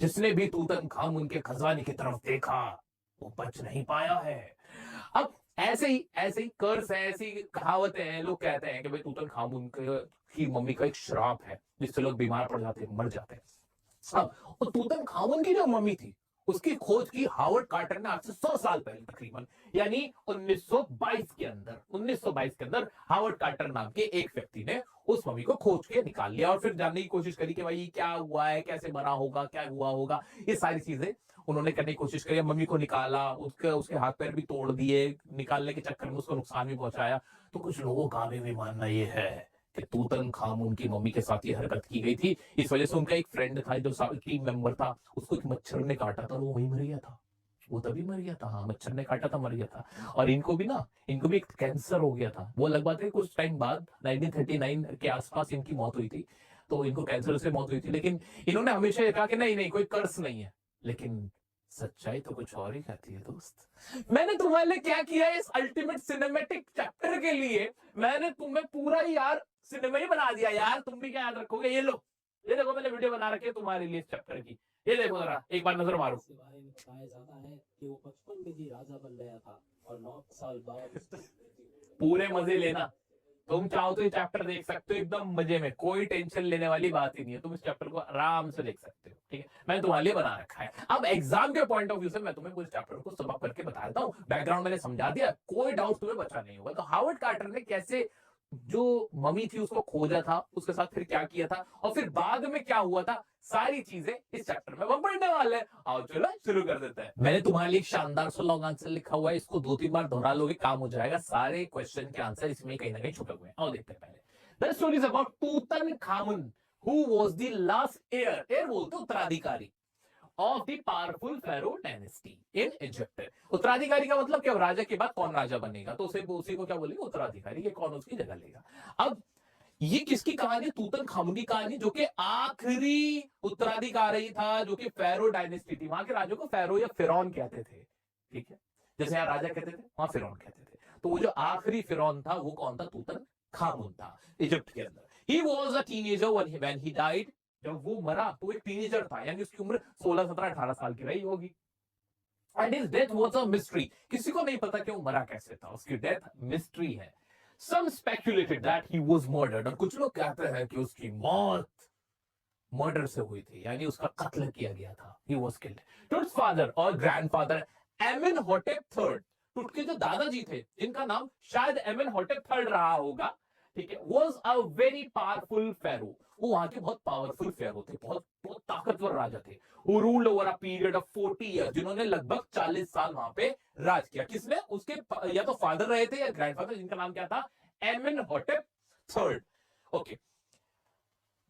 A: जिसने भी तूतनखामुन के खजाने की तरफ देखा वो बच नहीं पाया है। अब ऐसे ही कर्स है, ऐसी कहावतें हैं, लोग कहते हैं कि भाई तूतनखामुन की मम्मी का एक श्राप है जिससे लोग बीमार पड़ जाते हैं, मर जाते हैं। अब तूतनखामुन की जो मम्मी थी उसकी खोज की हावर्ड कार्टर ने आज से 100 साल पहले तकरीबन, यानी 1922 के अंदर हावर्ड कार्टर नाम के एक व्यक्ति ने उस मम्मी को खोज के निकाल लिया और फिर जानने की कोशिश करी कि भाई क्या हुआ है, कैसे मरा होगा, क्या हुआ होगा, ये सारी चीजें उन्होंने करने की कोशिश करी, मम्मी को निकाला, उसके हाथ पैर भी तोड़ दिए, निकालने के चक्कर में उसको नुकसान भी पहुंचाया। तो कुछ लोगों का भी मानना ये है कि तूतनखामुन की मम्मी के साथ ये हरकत की गई थी। इस वजह से उनका एक फ्रेंड था जो टीम मेंबर था, उसको एक मच्छर ने काटा था, वो वहीं मर गया था। वो तभी मर गया था, हाँ, मच्छर ने काटा था, मर गया था। और इनको भी एक कैंसर हो गया था। वो अलग बात है, कुछ टाइम बाद 1939 के आसपास इनकी मौत हुई थी। तो इनको कैंसर से मौत हुई थी, लेकिन इन्होंने हमेशा ये कहा कि नहीं नहीं, कोई कर्स नहीं है। लेकिन सच्चाई तो कुछ और ही कहती है दोस्त। मैंने तुम्हारे लिए क्या किया है इस अल्टीमेट सिनेमैटिक चैप्टर के लिए? मैंने तुम्हें पूरा यार सिनेमा ही बना दिया यार। तुम भी क्या याद रखोगे? ये लो, ये देखो, मैंने वीडियो बना रखी है तुम्हारे लिए इस चैप्टर की। ये देखो जरा, एक बार नजर मारो।
B: इसके बारे में बताया जाता है कि वो बचपन में ही राजा बन गया था और 9 साल बाद उसकी मृत्यु हुई।
A: पूरे मजे लेना, तुम चाहो तो ये चैप्टर देख सकते हो एकदम मजे में, कोई टेंशन लेने वाली बात ही नहीं है। तुम इस चैप्टर को आराम से देख सकते हो, ठीक है? मैंने तुम्हारे लिए बना रखा है। अब एग्जाम के पॉइंट ऑफ व्यू से मैं तुम्हें कुछ चैप्टर को सब करके बता देता हूँ। बैकग्राउंड मैंने समझा दिया, कोई डाउट तुम्हें बचा नहीं होगा। तो हावर्ड कार्टर ने कैसे जो मम्मी थी उसको खोजा था, उसके साथ फिर क्या किया था, और फिर बाद में क्या हुआ था, सारी चीजें इस चैप्टर में हम पढ़ने वाले हैं। आओ चलो शुरू कर देते हैं। मैंने तुम्हारे लिए एक शानदार सा लॉन्ग आंसर लिखा हुआ है, इसको 2-3 बार दोहरा लोगे काम हो जाएगा। सारे क्वेश्चन के आंसर इसमें कहीं ना कहीं छुपे हुए हैं। आओ देखते हैं पहले। The story is about Tutankhamun, who was the last heir बोलते उत्तराधिकारी of the powerful pharaoh dynasty in Egypt. उत्तराधिकारी का मतलब क्या? राजा के बाद कौन राजा बनेगा, तो उसी को क्या बोलेंगे? उत्तराधिकारी। ये कौन उसकी जगह लेगा। अब ये किसकी कहानी? तूतनखामुन की कहानी, जो कि आखिरी उत्तराधिकारी था, जो कि फेरो डायनेस्टी थी। वहां के राजों को फेरो या फिरौन कहते थे, ठीक है? जैसे यहाँ राजा कहते थे, वहां फिरौन कहते थे। तो वो जो आखिरी फिरौन था वो कौन था? तूतनखामुन था, इजिप्ट के अंदर। He was a teenager when he died. जब वो मरा तो एक टीनेजर था, यानी उसकी उम्र 16, 17, 18 साल की रही होगी। And his death was a mystery. किसी को नहीं पता कि वो मरा कैसे था, उसकी डेथ मिस्ट्री है। Some speculated that he was murdered, और कुछ लोग कहते हैं कि उसकी मौत मर्डर से हुई थी, यानी उसका कत्ल किया गया था। He was killed. Tut's father और ग्रैंडफादर एमेनहोटेप थर्ड, टुट के जो दादाजी थे, जिनका नाम शायद एमेनहोटेप थर्ड रहा होगा, ठीक है, was a very powerful pharaoh. वो वहां के बहुत पावरफुल फेरो थे, बहुत बहुत ताकतवर राजा थे। who ruled over a period of 40 years, जिन्होंने लगभग 40 साल वहां पे राज किया। किसने? उसके या तो फादर रहे थे या ग्रैंडफादर, जिनका नाम क्या था? Amenhotep third. Okay,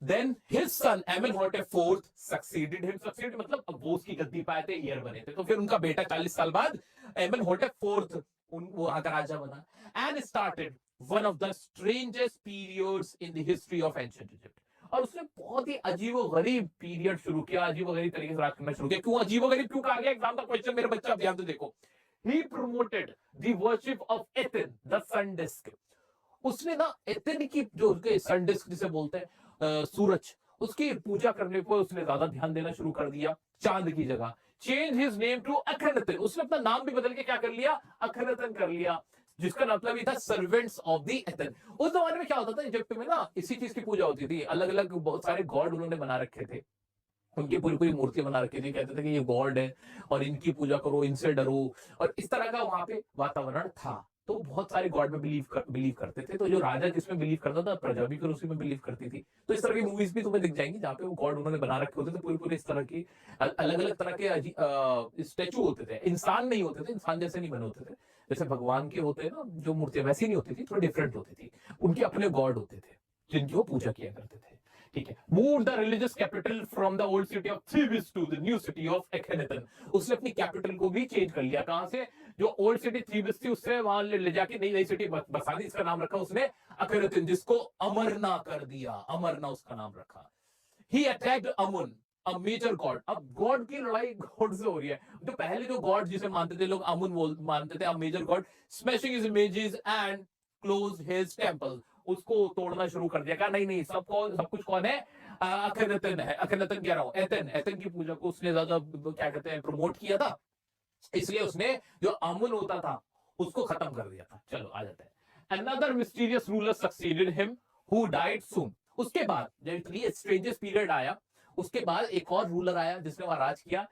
A: then his son Amenhotep fourth succeeded him. Succeed मतलब अब वो उसकी गद्दी पाए थे, ईयर बने थे, तो फिर उनका बेटा 40 साल बाद एमेनहोटेप फोर्थ वो वहां का राजा बना। And started one of the strangest periods in the history of ancient Egypt. और उसने बहुत ही अजीबोगरीब पीरियड शुरू किया, अजीबोगरीब तरीके से राज करना शुरू किया। क्यों अजीबोगरीब क्यों कहा गया? एग्जाम का क्वेश्चन मेरे बच्चा, ध्यान से देखो। He promoted the worship of Aten the sun disc. उसने ना एथेन की जो सन डिस्क जिसे बोलते हैं सूरज, उसकी पूजा करने पर उसने ज्यादा ध्यान देना शुरू कर दिया, चांद की जगह। चेंज हिज नेम टू अखनतन, उसने अपना नाम भी बदल के क्या कर लिया? अखनतन कर लिया, जिसका मतलब ये था सर्वेंट्स ऑफ द एथेन। उस जमाने में क्या होता था इजिप्ट में ना, इसी चीज की पूजा होती थी। अलग अलग बहुत सारे गॉड उन्होंने बना रखे थे, उनकी पूरी पूरी मूर्ति बना रखी थी। कहते थे कि ये गॉड है और इनकी पूजा करो, इनसे डरो, और इस तरह का वहां पे वातावरण था। तो बहुत सारे गॉड में बिलीव करते थे। तो जो राजा जिसमें बिलीव करता था, प्रजा भी फिर उसी में बिलीव करती थी। तो इस तरह की मूवीज भी तुम्हें दिख जाएंगी जहाँ पे वो गॉड उन्होंने बना रखे होते थे, पूरे पूरे इस तरह की अलग अलग तरह के स्टेचू होते थे। इंसान नहीं होते थे, इंसान जैसे नहीं बने होते थे, जैसे भगवान के होते हैं ना जो मूर्तियां, वैसी नहीं होती थी, थोड़ी डिफरेंट होती थी। उनके अपने गॉड होते थे जिनकी वो पूजा किया करते थे, ठीक है। Move the religious capital from the old city of Thebes to the new city of Akhenaten. उसने अपनी कैपिटल को भी चेंज कर लिया। कहां से? जो ओल्ड सिटी थीबिस थी उससे वहां ले जाके नई नई सिटी बसा दी। इसका नाम रखा उसने अखनातन, जिसको अमरना कर दिया, अमरना उसका नाम रखा। He attacked Amun, a major god. अब गॉड की लड़ाई गॉड से हो रही है। तो पहले जो गॉड जिसे मानते थे लोग, अमुन मानते थे, a major god. Smashing his images and close his temple, उसको तोड़ना शुरू कर दिया। कहा नहीं नहीं, सब कुछ कौन है? अखनातन है। अखनातन कह रहा हूं, एथेन। एथेन की पूजा को उसने ज्यादा क्या कहते हैं, प्रमोट किया था, इसलिए उसने जो अमुन होता था उसको खत्म कर दिया था। चलो आ जाते हैं। Another mysterious ruler succeeded him who died soon. उसके बाद जब ये स्ट्रेंजेस्ट पीरियड आया, उसके बाद एक और रूलर आया जिसने वहां राज किया,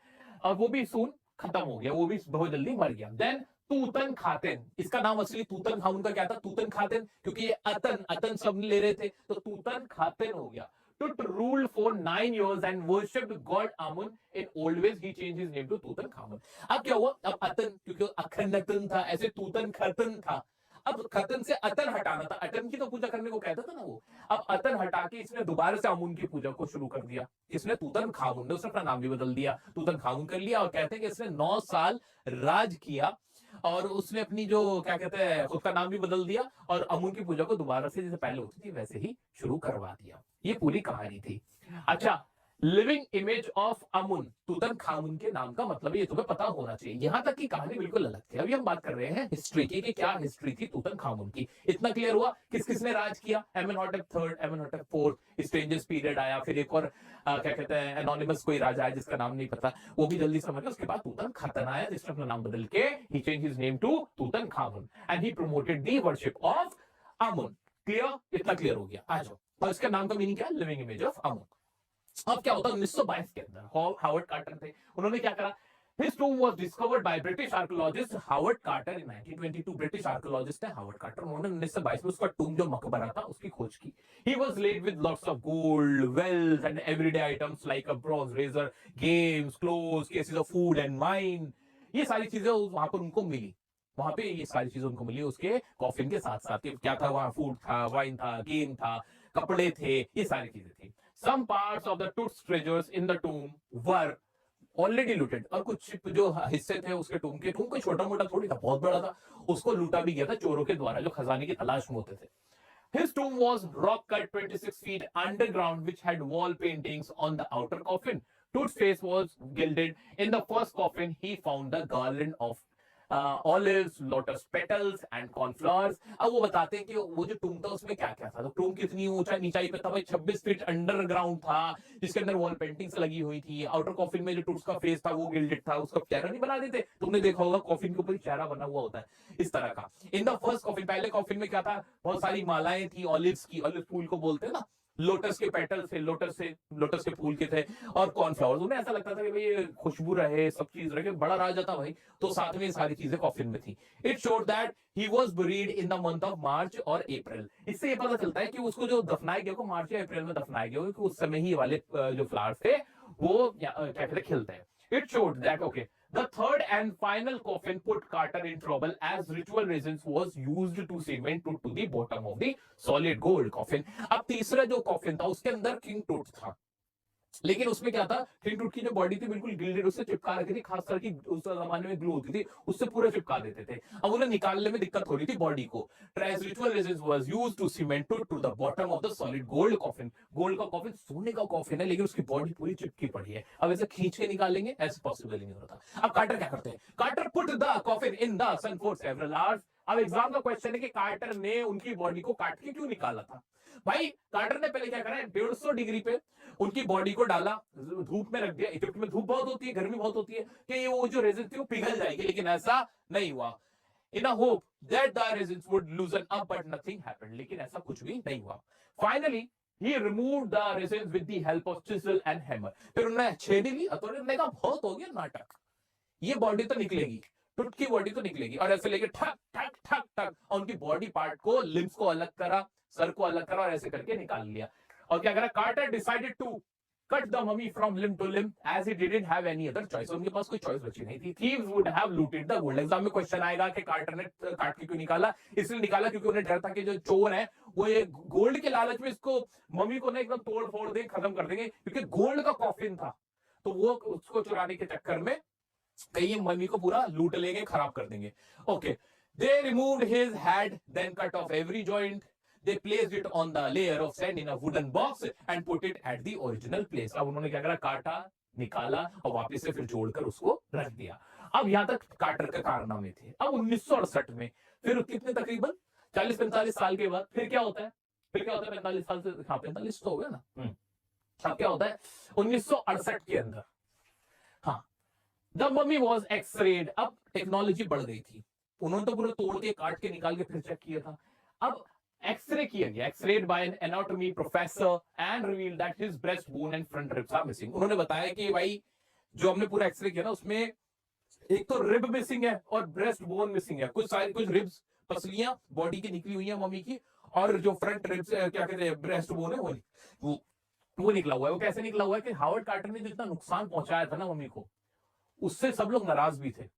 A: और वो भी सून खत्म हो गया, वो भी बहुत जल्दी मर गया। देन तूतनखातन, इसका नाम असली तूतनखामुन का क्या था? तूतनखातन, क्योंकि ये अतन सब ले रहे थे, तो तूतनखातन हो गया। Tut ruled for 9 years and worshipped God Amun in old ways. He changed his name to Tutankhamun. अब क्या हुआ? अब अतन, क्योंकि अखनतन था, ऐसे तूतन खतन था। अब खतन से अतन हटाना था, अटन की तो पूजा करने को कहता था ना वो। अब अतन हटा के इसने दोबारा से अमुन की पूजा को शुरू कर दिया। इसने तूतन खामुन ने उसने अपना नाम भी बदल दिया, तूतन खामुन कर लिया, और कहते हैं कि इसने 9 साल राज किया और उसने अपनी जो क्या कहते हैं खुद का नाम भी बदल दिया और अमुन की पूजा को दोबारा से जैसे पहले होती थी वैसे ही शुरू करवा दिया। ये पूरी कहानी थी। अच्छा, living image of Amun, Tutankhamun के नाम का मतलब ये तुम्हें पता होना चाहिए। यहां तक की कहानी बिल्कुल अलग थी। अभी हम बात कर रहे हैं हिस्ट्री की कि क्या हिस्ट्री थी तूतनखामुन की। इतना क्लियर हुआ किस किसने राज किया। एमेनहॉटेप थर्ड, एमेनहॉटेप फोर्थ, स्ट्रेंजर्स पीरियड आया, फिर एक और क्या कहते हैं एनोनिमस कोई राजा है जिसका नाम नहीं पता, वो भी जल्दी समझ गया। उसके बाद तूतनखतन आया जिसने अपना नाम बदल के he change his name to Tutankhamun and he promoted the worship of Amun. Clear? इतना क्लियर हो गया। आ जाओ, और इसका नाम का मीनिंग क्या है? Living image of Amun. अब क्या होता है 1922 के अंदर हावर्ड कार्टर थे, उन्होंने क्या करा? His tomb was discovered by British archaeologist Howard Carter in 1922. British archaeologist है हावर्ड कार्टर, उन्होंने 1922 में उसका टूम जो मकबरा था उसकी खोज की। He was laid with lots of gold, wealth and everyday items like a bronze razor, games, clothes, cases of food and wine. ये सारी चीजें वहां पर उनको मिली। वहां पे ये सारी चीजें उनको मिली उसके कॉफिन के साथ साथ। क्या था वहां? फूड था, वाइन था, गेम था, कपड़े थे, ये सारी चीजें थी। Some parts of the Tut's treasures in the tomb were already looted. और कुछ जो हिस्से थे उसके टूम के, टूम कोई छोटा मोटा थोड़ी था, बहुत बड़ा था, उसको लूटा भी गया था चोरों के द्वारा जो खजाने की तलाश में होते थे। His tomb was rock cut 26 feet underground, which had wall paintings on the outer coffin. Tut's face was gilded. In the first coffin, he found the garland of olives, lotus petals and cornflowers. अब वो बताते हैं कि वो जो टूम था उसमें क्या क्या था। तो टूम कितनी ऊंचाई नीचाई पे था भाई? 26 फीट अंडरग्राउंड था, जिसके अंदर वॉल पेंटिंग्स लगी हुई थी। आउटर कॉफिन में जो टूट्स का फेस था वो गिल्डेड था, उसका चेहरा नहीं बना देते, तुमने देखा होगा कॉफिन के ऊपर चेहरा बना हुआ होता है इस तरह का। इन द फर्स्ट कॉफिन, पहले कॉफिन में क्या था? बहुत सारी मालाएं थी ऑलिव्स की, ऑलिव फूल को बोलते हैं ना, लोटस के पेटल थे, लोटस के फूल के थे, और कॉर्नफ्लावर्स। उन्हें ऐसा लगता था कि भाई खुशबू रहे, सब चीज रहे, बड़ा राजा था भाई, तो साथ में सारी चीजें कॉफिन में थी। It showed that he was buried in the month of March और अप्रैल। इससे ये पता चलता है कि उसको जो दफनाया गया, को मार्च या अप्रैल में दफनाया गया, क्योंकि उस समय ही वाले जो फ्लावर्स थे वो क्या कहते हैं खिलते हैं। It showed that okay, the third and final coffin put Carter in trouble as ritual resins was used to cement Tut to the bottom of the solid gold coffin. अब तीसरा जो कॉफिन था उसके अंदर किंग टूट था, लेकिन उसमें क्या था? किंग टूट की जो बॉडी थी बिल्कुल गिल्डेड, उससे चिपका रखी थी, खास करके उस जमाने में ग्लू होती थी, उससे पूरा चिपका देते थे। अब उन्हें निकालने में दिक्कत हो रही थी बॉडी को। As ritual resins was used to cement Tut to the bottom of the solid gold coffin. Gold का कॉफिन, सोने का कॉफिन है, लेकिन उसकी बॉडी पूरी चिपकी पड़ी है। अब ऐसे खींच के निकालेंगे, ऐसे पॉसिबल ही नहीं होता। अब कार्टर क्या करते हैं? Carter put the coffin in the sun for several hours. अब एग्जाम का क्वेश्चन है कि कार्टर ने उनकी बॉडी को काट के क्यों निकाला था? भाई कार्टर ने पहले क्या करा? 150 डिग्री पे उनकी बॉडी को डाला, धूप में रख दिया। इजिप्ट में धूप बहुत होती है, गर्मी बहुत होती है, कि ये वो जो रेजिन थी वो पिघल जाएगी, लेकिन ऐसा नहीं हुआ। In a hope that the resins would loosen up, but nothing happened. लेकिन ऐसा कुछ भी नहीं हुआ। Finally he removed the resins with the help of chisel and hammer. फिर उन्होंने छेद ली, हथौड़े ने कहा बहुत हो गया नाटक, ये बॉडी तो निकलेगी, टुट की बॉडी तो निकलेगी, और ऐसे लेके ठक ठक ठक ठक और उनकी बॉडी पार्ट को, लिम्स को अलग करा, सर को अलग करा, और ऐसे करके निकाल लिया। और क्या करा? Carter decided to cut the mummy from limb to limb as he didn't have any other choice. उनके पास कोई चॉइस बची नहीं थी। Thieves would have looted the gold. Exam में क्वेश्चन आएगा कि कार्टर ने काट के क्यों निकाला? इसलिए निकाला क्योंकि उन्हें डर था कि जो चोर है वो ये गोल्ड के लालच में इसको मम्मी को ना एकदम तोड़ फोड़ देंगे, खत्म कर देंगे, क्योंकि गोल्ड का कॉफिन था, तो वो उसको चुराने के चक्कर में कहीं मम्मी को पूरा लूट लेंगे, खराब कर देंगे। Okay, they removed his head, then cut off every joint. They placed it on the layer of sand in a wooden box and put it at the original place. अब उन्होंने क्या करा? काटा, निकाला और वापस से फिर जोड़कर उसको रख दिया। अब यहां तक कार्टर के कारनामे थे। अब 1968 में फिर कितने तकरीबन 40-45 साल के बाद फिर क्या होता है? 45 साल से, हाँ 45 तो हो गया ना। अब क्या होता है 1968 के अंदर? हाँ, द मम्मी वॉज एक्सरेड। अब टेक्नोलॉजी बढ़ गई थी, उन्होंने तो पूरा तोड़ के काट के निकाल के फिर चेक किया था। अब एक्सरे किया गया, x rayed by an anatomy professor and revealed that his breast bone and front ribs are missing. उन्होंने बताया कि भाई जो हमने पूरा एक्सरे किया ना उसमें एक तो रिब मिसिंग है और ब्रेस्ट बोन मिसिंग है, कुछ रिब्स, पसलियां बॉडी की निकली हुई है मम्मी की, और जो फ्रंट रिब्स क्या कहते हैं ब्रेस्ट बोन है वो वो निकला हुआ है। वो कैसे निकला हुआ है कि हावर्ड कार्टर ने जितना नुकसान पहुंचाया था ना मम्मी को, उससे सब लोग नाराज भी थे।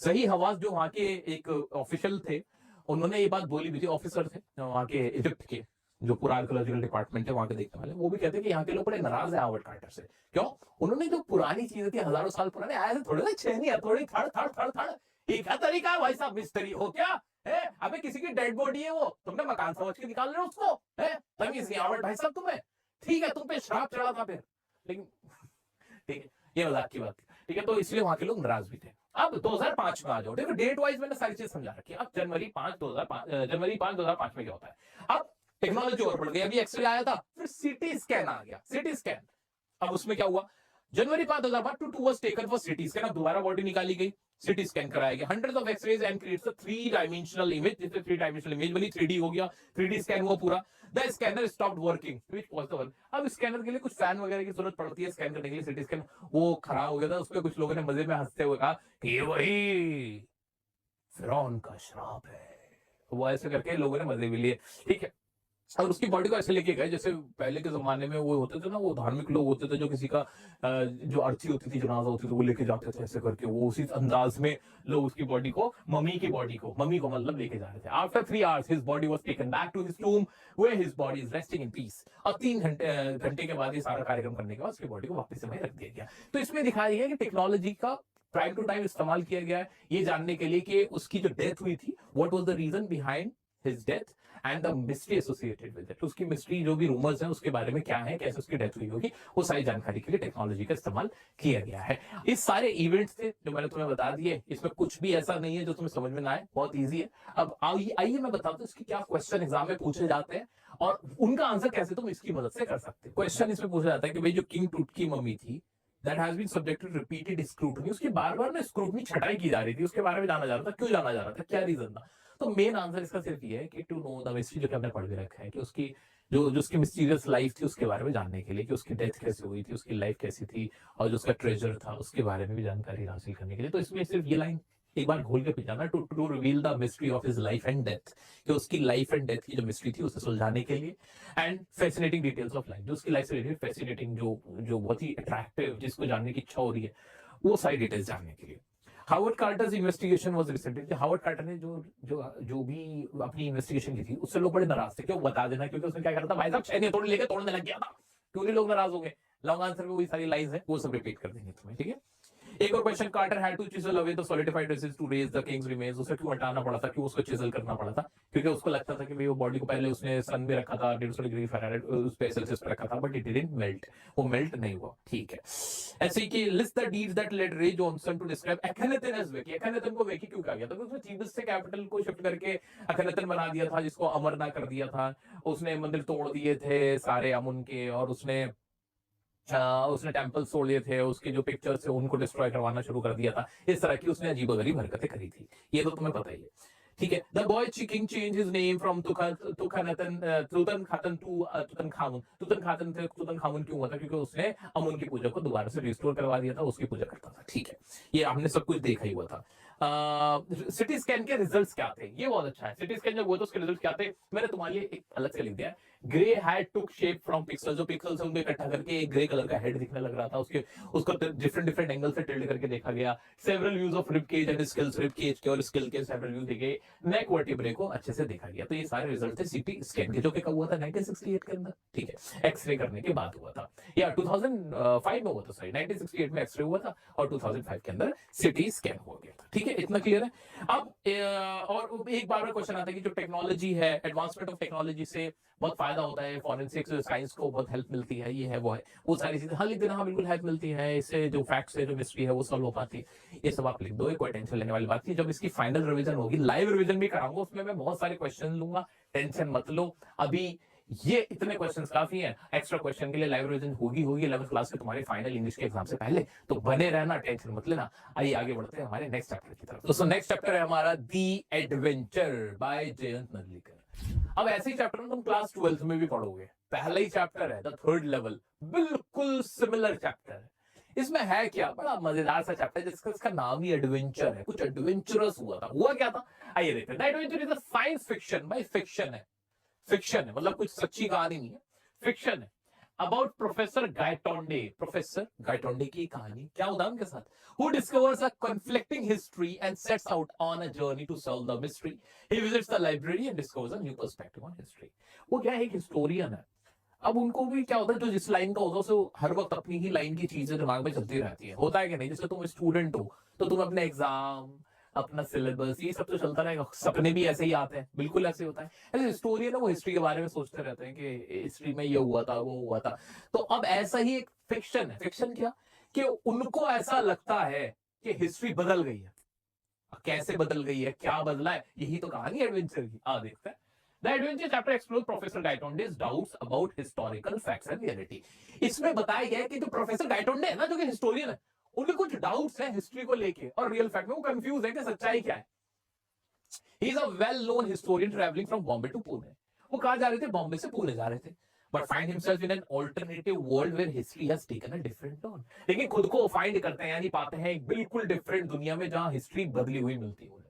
A: सही हवास जो वहां के एक ऑफिशियल थे, उन्होंने ये बात बोली भी थी, ऑफिसर थे वहां के इजिप्ट के, जो पूरा आर्कोलॉजिकल डिपार्टमेंट है वहां के देखने वाले, वो भी कहते हैं कि यहाँ के लोग बड़े नाराज है हावर्ड कार्टर से। क्यों? उन्होंने जो पुरानी चीजें थी, हजारों साल पुराने, आए थे थोड़े ना छेनी थोड़ी थड़ थड़ थड़ थड़, ये क्या तरीका है भाई साहब, मिस्त्री हो क्या है? अबे किसी की डेड बॉडी है वो, तुमने मकान समझ के निकाल रहे हो उसको, है तमीज नहीं हावर्ड भाई साहब तुम्हें? ठीक है, तुम पे श्राप चढ़ा था फिर, लेकिन ठीक है, ये मजाक की बात थी, ठीक है। तो इसलिए वहां के लोग नाराज भी थे। अब 2005 में आ जाओ, देखो डेट वाइज मैंने सारी चीज समझा रखी है। अब जनवरी 5 2005 में क्या होता है? अब टेक्नोलॉजी और बढ़ गई, अभी एक्सरे आया था, फिर सीटी स्कैन आ गया, सीटी स्कैन। अब उसमें क्या हुआ? January 5 2005 Tut was taken for CT scan. अब दोबारा बॉडी निकाली गई, सीटी स्कैन कराया गया, hundreds of x-rays and creates a 3 dimensional image. जिससे 3 डायमेंशनल इमेज बनी, 3D हो गया, 3D स्कैन हुआ पूरा। The scanner stopped working, which was the one. अब स्कैनर के लिए कुछ फैन वगैरह की जरूरत पड़ती है स्कैन करने के लिए, सीटी स्कैन वो खराब हो गया था। उस पर कुछ लोगों ने मजे में हंसते हुए कहा कि ये वही फिरौन का श्राप है, वो ऐसे करके लोगों ने मजे भी लिए, ठीक है। और उसकी बॉडी को ऐसे लेके गए जैसे पहले के जमाने में वो होते थे ना, वो धार्मिक लोग होते थे जो किसी का जो अर्थी होती थी, जनाजा होती थी, वो लेके जाते थे ऐसे करके, वो उसी अंदाज में लोग उसकी बॉडी को, मम्मी को मतलब लेके जा रहे थे। After 3 hours his body was taken back to his tomb where his body is resting in peace. और 3 घंटे के बाद ये सारा कार्यक्रम करने के बाद उसकी बॉडी को वापस से वहीं रख दिया गया। तो इसमें दिखाया गया कि टेक्नोलॉजी का टाइम टू टाइम इस्तेमाल किया गया है ये जानने के लिए कि उसकी जो डेथ हुई थी, what was the reason behind his death and the mystery associated with it. उसकी मिस्ट्री जो भी रूमर्स हैं उसके बारे में क्या है, कैसे उसकी डेथ हुई होगी, वो सारी जानकारी के लिए टेक्नोलॉजी का इस्तेमाल किया गया है। इस सारे इवेंट्स थे जो मैंने तुम्हें बता दिए, इसमें कुछ भी ऐसा नहीं है जो तुम्हें समझ में ना आए, बहुत ईजी है। अब आइए मैं बताता हूँ इसकी क्या क्वेश्चन एग्जाम में पूछे जाते हैं और उनका आंसर कैसे तुम इसकी मदद से कर सकते हो। क्वेश्चन इसमें पूछा जाता है कि भाई जो किंग टूट की मम्मी थी, that has been subjected to repeated scrutiny, उसकी बार-बार ना स्क्रूटनी छटाई की जा रही थी, उसके बारे में जाना जा रहा था, क्यों जाना जा रहा था, क्या रीजन था। तो मेन आंसर इसका सिर्फ ये है कि टू नो द मिस्ट्री, जो कि हमने पढ़ के रखा है, कि उसकी जो उसकी मिस्टीरियस लाइफ थी उसके बारे में जानने के लिए, कि उसकी डेथ कैसे हुई थी, उसकी लाइफ कैसी थी, और जो उसका ट्रेजर था उसके बारे में भी जानकारी हासिल करने के लिए। तो इसमें सिर्फ ये लाइन एक बार घोल के पिजाना, to reveal the mystery of his life and death, कि उसकी लाइफ एंड डेथ की जो मिस्ट्री थी उसे सुलझाने के लिए, and fascinating details of life, जो उसकी लाइफ से रिलेटेड फैसिनेटिंग, जो बहुत ही अट्रैक्टिव, जिसको जानने की इच्छा हो रही है, वो सारी डिटेल्स जानने के लिए। Howard Carter's investigation was recently, Howard Carter ने जो भी अपनी इन्वेस्टिगेशन की थी उससे लोग बड़े नाराज थे। क्यों? बता देना, क्योंकि उसने क्या करा था भाई साहब, छैनी लेके तोड़ने लग गया था। क्यों नहीं लोग नाराज हो गए? लॉन्ग आंसर में वही सारी लाइंस है, वो सब रिपीट कर देंगे तुम्हें, ठीक है। एक और question, Carter had to chisel away the solidified resins to raise the king's remains. उसे क्यों हटाना पड़ा था, क्यों उसको चिसल करना पड़ा था? क्योंकि उसको लगता था कि भाई वो बॉडी को पहले उसने सन में रखा था, 150 डिग्री फ़ारेनहाइट उस पे सेल्सियस पे रखा था, बट इट डिडंट मेल्ट, वो मेल्ट नहीं हुआ, ठीक है। ऐसे ही कि list the deeds that led Ray Johnson to describe Akhenaten as wacky. Akhenaten को वेकी क्यों कहा गया था? क्योंकि उसने थीबस से कैपिटल को शिफ्ट करके अखनातन बना दिया था, जिसको अमरना कर दिया था। उसने मंदिर तोड़ दिए थे सारे अमुन के, और उसने टेम्पल्स तोड़ दिए थे, उसके जो पिक्चर्स थे उनको डिस्ट्रॉय करवाना शुरू कर दिया था। इस तरह की उसने अजीबोगरीब हरकतें करी थी, ये तो तुम्हें पता ही है, ठीक है। The boy king change his name from Tutankhaten to Tutankhamun. Tutankhamun क्यों हुआ था? क्योंकि उसने अमुन की पूजा को दोबारा से रिस्टोर करवा दिया था, उसकी पूजा करता था, ठीक है। ये हमने सब कुछ देखा ही हुआ था। सिटी स्कैन के रिजल्ट्स क्या थे? ये बहुत अच्छा है। सिटी स्कैन जब हुआ तो उसके रिजल्ट क्या थे, मैंने तुम्हारे लिए एक अलग से लिख दिया है। Grey had took shape from pixel, जो पिक्सेल्स उनको इकट्ठा करके एक ग्रे कलर का हेड दिखने लग रहा था, उसको डिफरेंट एंगल से टिल्ट करके देखा गया। Several views of rib cage and skulls, rib cage के और स्किल के सेवरल व्यूज देखे। नेक वर्टिब्रे को अच्छे से देखा गया। तो ये सारे रिजल्ट थे सिटी स्कैन के, जो कि कब हुआ था? 1968 के अंदर, ठीक है। एक्सरे करने के बाद हुआ था, या 2005 में हुआ था, सॉरी 1968 में एक्सरे हुआ था और 2005 के अंदर सिटी स्कैन हो गया था, ठीक है। इतना क्लियर है। अब और एक बार क्वेश्चन आता है कि जो टेक्नोलॉजी है, एडवांसमेंट ऑफ टेक्नोलॉजी से बहुत फायदा होता है, फॉरेंसिक साइंस को बहुत हेल्प मिलती है, ये है वो है, वो सारी चीजें हर लिख देना, बिल्कुल हेल्प मिलती है इससे, जो फैक्ट्स है, जो मिस्ट्री है, वो सॉल्व हो पाती है। ये सब आप लिख दो, कोई टेंशन लेने वाली बात नहीं। जब इसकी फाइनल रिवीजन होगी, लाइव रिवीजन भी कराऊंगा, उसमें मैं बहुत सारे क्वेश्चन लूंगा, टेंशन मत लो। अभी ये इतने क्वेश्चंस काफी हैं, एक्स्ट्रा क्वेश्चन के लिए लाइव रिवीजन होगी 11th क्लास के तुम्हारे फाइनल इंग्लिश के एग्जाम से पहले, तो बने रहना, टेंशन मत लेना। आइए आगे बढ़ते हैं हमारे नेक्स्ट चैप्टर की तरफ। दोस्तों नेक्स्ट चैप्टर है हमारा दी एडवेंचर बाय जयंत नर्लिकर। अब ऐसे ही चैप्टर तुम क्लास 12th में भी पढ़ोगे, पहला ही चैप्टर है, द थर्ड लेवल, बिल्कुल सिमिलर चैप्टर है। इसमें है क्या, बड़ा मजेदार सा चैप्टर है जिसका नाम ही एडवेंचर है। कुछ एडवेंचरस हुआ था, हुआ क्या था आइए देखते हैं। The adventure is a science fiction, भाई फिक्शन है, फिक्शन है, मतलब कुछ सच्ची कहानी नहीं है, फिक्शन है। About professor Gaitonde. Professor Gaitonde की कहानी क्या उदाहरण के साथ, who discovers a conflicting history and sets out on a journey to solve the mystery. He visits the library and discovers a new perspective on history. वो क्या है, एक हिस्टोरियन है। अब उनको भी क्या होता है, जो जिस लाइन का होता है उसे हर वक्त अपनी ही लाइन की चीजें दिमाग में चलती रहती है, होता है कि नहीं। जैसे तुम स्टूडेंट हो तो तुम अपने एग्जाम, अपना सिलेबस, ये सब तो चलता रहेगा। सपने भी ऐसे ही आते हैं, बिल्कुल ऐसे होता है। ऐसे हिस्टोरियन है, वो हिस्ट्री के बारे में सोचते रहते हैं कि हिस्ट्री में ये हुआ था, वो हुआ था। तो अब ऐसा ही एक फिक्शन है। फिक्शन क्या, कि उनको ऐसा लगता है कि हिस्ट्री बदल गई है। कैसे बदल गई है, क्या बदला है, यही तो कहानी एडवेंचर की। आ देखते हैं। The adventure chapter explores Professor Gaitonde's doubts about historical facts and reality. इसमें बताया गया है कि जो प्रोफेसर गाइटोंडे है ना, जो कि हिस्टोरियन है, उनके कुछ डाउट्स हैं हिस्ट्री को लेके और रियल फैक्ट में। वो कंफ्यूज है कि सच्चाई क्या है। He is a well-known historian traveling from Bombay to Pune. वो कहाँ जा रहे थे, बॉम्बे से पुणे जा रहे थे। But find himself in an alternative world where history has taken a different turn. लेकिन खुद को फाइंड करते हैं, यानी पाते हैं एक बिल्कुल डिफरेंट दुनिया में जहां हिस्ट्री बदली हुई मिलती है।